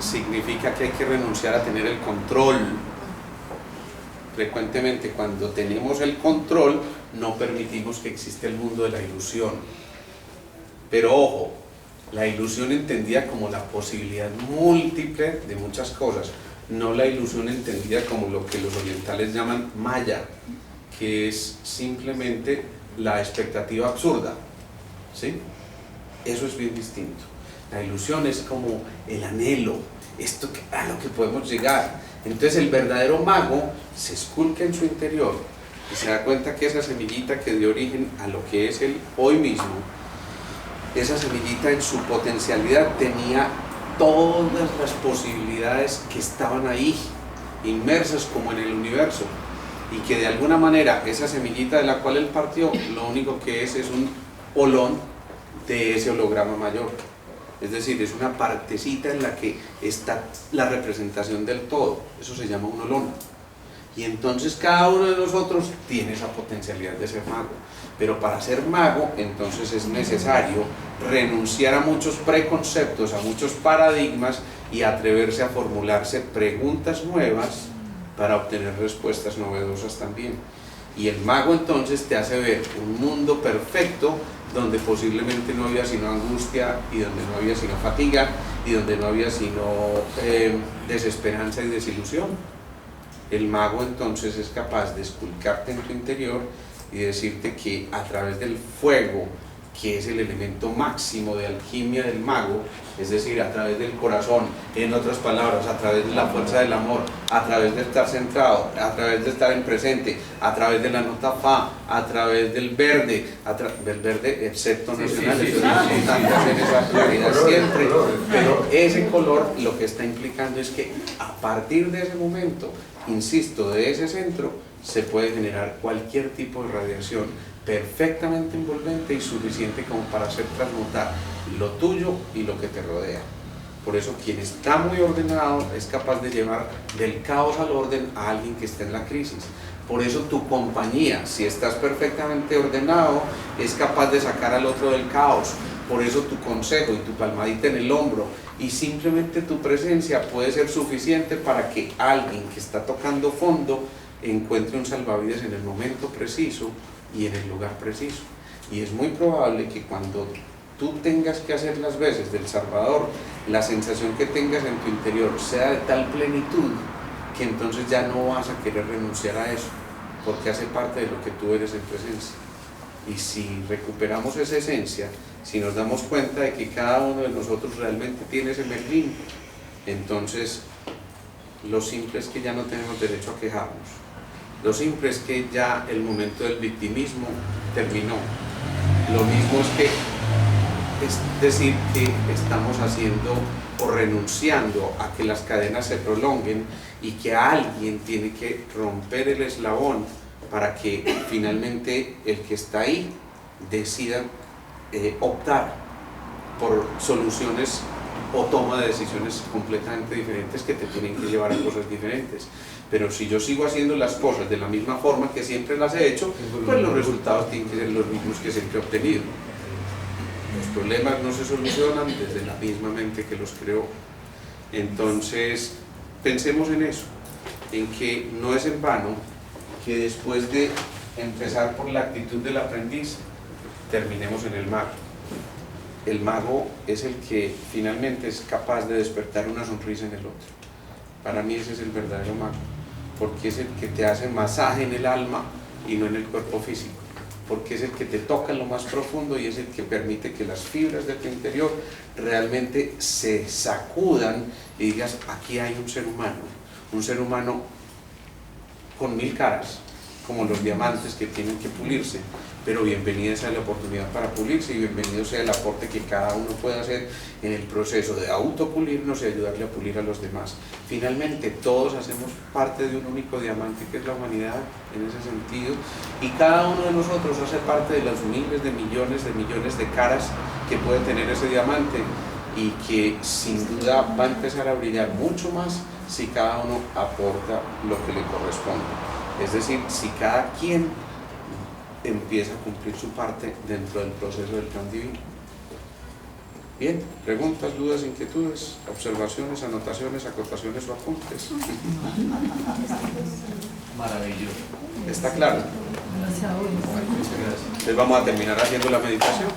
significa que hay que renunciar a tener el control. Frecuentemente cuando tenemos el control no permitimos que exista el mundo de la ilusión. Pero ojo, la ilusión entendida como la posibilidad múltiple de muchas cosas, no la ilusión entendida como lo que los orientales llaman maya, que es simplemente la expectativa absurda, ¿sí? Eso es bien distinto. La ilusión es como el anhelo, esto a lo que podemos llegar. Entonces el verdadero mago se esculca en su interior y se da cuenta que esa semillita que dio origen a lo que es el hoy mismo, esa semillita en su potencialidad tenía todas las posibilidades que estaban ahí, inmersas como en el universo, y que de alguna manera esa semillita de la cual él partió, lo único que es un holón de ese holograma mayor. Es decir, es una partecita en la que está la representación del todo. Eso se llama un holón. Y entonces cada uno de nosotros tiene esa potencialidad de ser mago. Pero para ser mago, entonces es necesario renunciar a muchos preconceptos, a muchos paradigmas y atreverse a formularse preguntas nuevas para obtener respuestas novedosas también. Y el mago entonces te hace ver un mundo perfecto donde posiblemente no había sino angustia y donde no había sino fatiga y donde no había sino desesperanza y desilusión. El mago entonces es capaz de esculcarte en tu interior y decirte que a través del fuego, que es el elemento máximo de alquimia del mago, es decir, a través del corazón, en otras palabras, a través de la fuerza del amor, a través de estar centrado, a través de estar en presente, a través de la nota fa, a través del verde, del verde excepto nacional, eso es importante hacer esa claridad siempre, pero ese color lo que está implicando es que a partir de ese momento, insisto, de ese centro, se puede generar cualquier tipo de radiación perfectamente envolvente y suficiente como para hacer transmutar lo tuyo y lo que te rodea. Por eso quien está muy ordenado es capaz de llevar del caos al orden a alguien que está en la crisis. Por eso tu compañía, si estás perfectamente ordenado, es capaz de sacar al otro del caos. Por eso tu consejo y tu palmadita en el hombro y simplemente tu presencia puede ser suficiente para que alguien que está tocando fondo encuentre un salvavidas en el momento preciso y en el lugar preciso. Y es muy probable que cuando tú tengas que hacer las veces del Salvador, la sensación que tengas en tu interior sea de tal plenitud que entonces ya no vas a querer renunciar a eso, porque hace parte de lo que tú eres en tu esencia. Y si recuperamos esa esencia, si nos damos cuenta de que cada uno de nosotros realmente tiene ese Merlín, entonces lo simple es que ya no tenemos derecho a quejarnos. Lo simple es que ya el momento del victimismo terminó. Lo mismo es que es decir que estamos haciendo o renunciando a que las cadenas se prolonguen y que alguien tiene que romper el eslabón para que finalmente el que está ahí decida optar por soluciones o toma de decisiones completamente diferentes que te tienen que llevar a cosas diferentes. Pero si yo sigo haciendo las cosas de la misma forma que siempre las he hecho, pues los resultados tienen que ser los mismos que siempre he obtenido. Los problemas no se solucionan desde la misma mente que los creó. Entonces, pensemos en eso, en que no es en vano que después de empezar por la actitud del aprendiz, terminemos en el mago. El mago es el que finalmente es capaz de despertar una sonrisa en el otro. Para mí ese es el verdadero mago, porque es el que te hace masaje en el alma y no en el cuerpo físico, porque es el que te toca en lo más profundo y es el que permite que las fibras de tu interior realmente se sacudan y digas, aquí hay un ser humano con 1000 caras, como los diamantes que tienen que pulirse, pero bienvenida sea la oportunidad para pulirse y bienvenido sea el aporte que cada uno pueda hacer en el proceso de autopulirnos y ayudarle a pulir a los demás. Finalmente todos hacemos parte de un único diamante que es la humanidad en ese sentido, y cada uno de nosotros hace parte de las miles de millones de caras que puede tener ese diamante y que sin duda va a empezar a brillar mucho más si cada uno aporta lo que le corresponde. Es decir, si cada quien empieza a cumplir su parte dentro del proceso del plan divino. Bien, preguntas, dudas, inquietudes, observaciones, anotaciones, acotaciones o apuntes. Maravilloso. ¿Está claro? Gracias a Dios. Muchas gracias. Entonces vamos a terminar haciendo la meditación.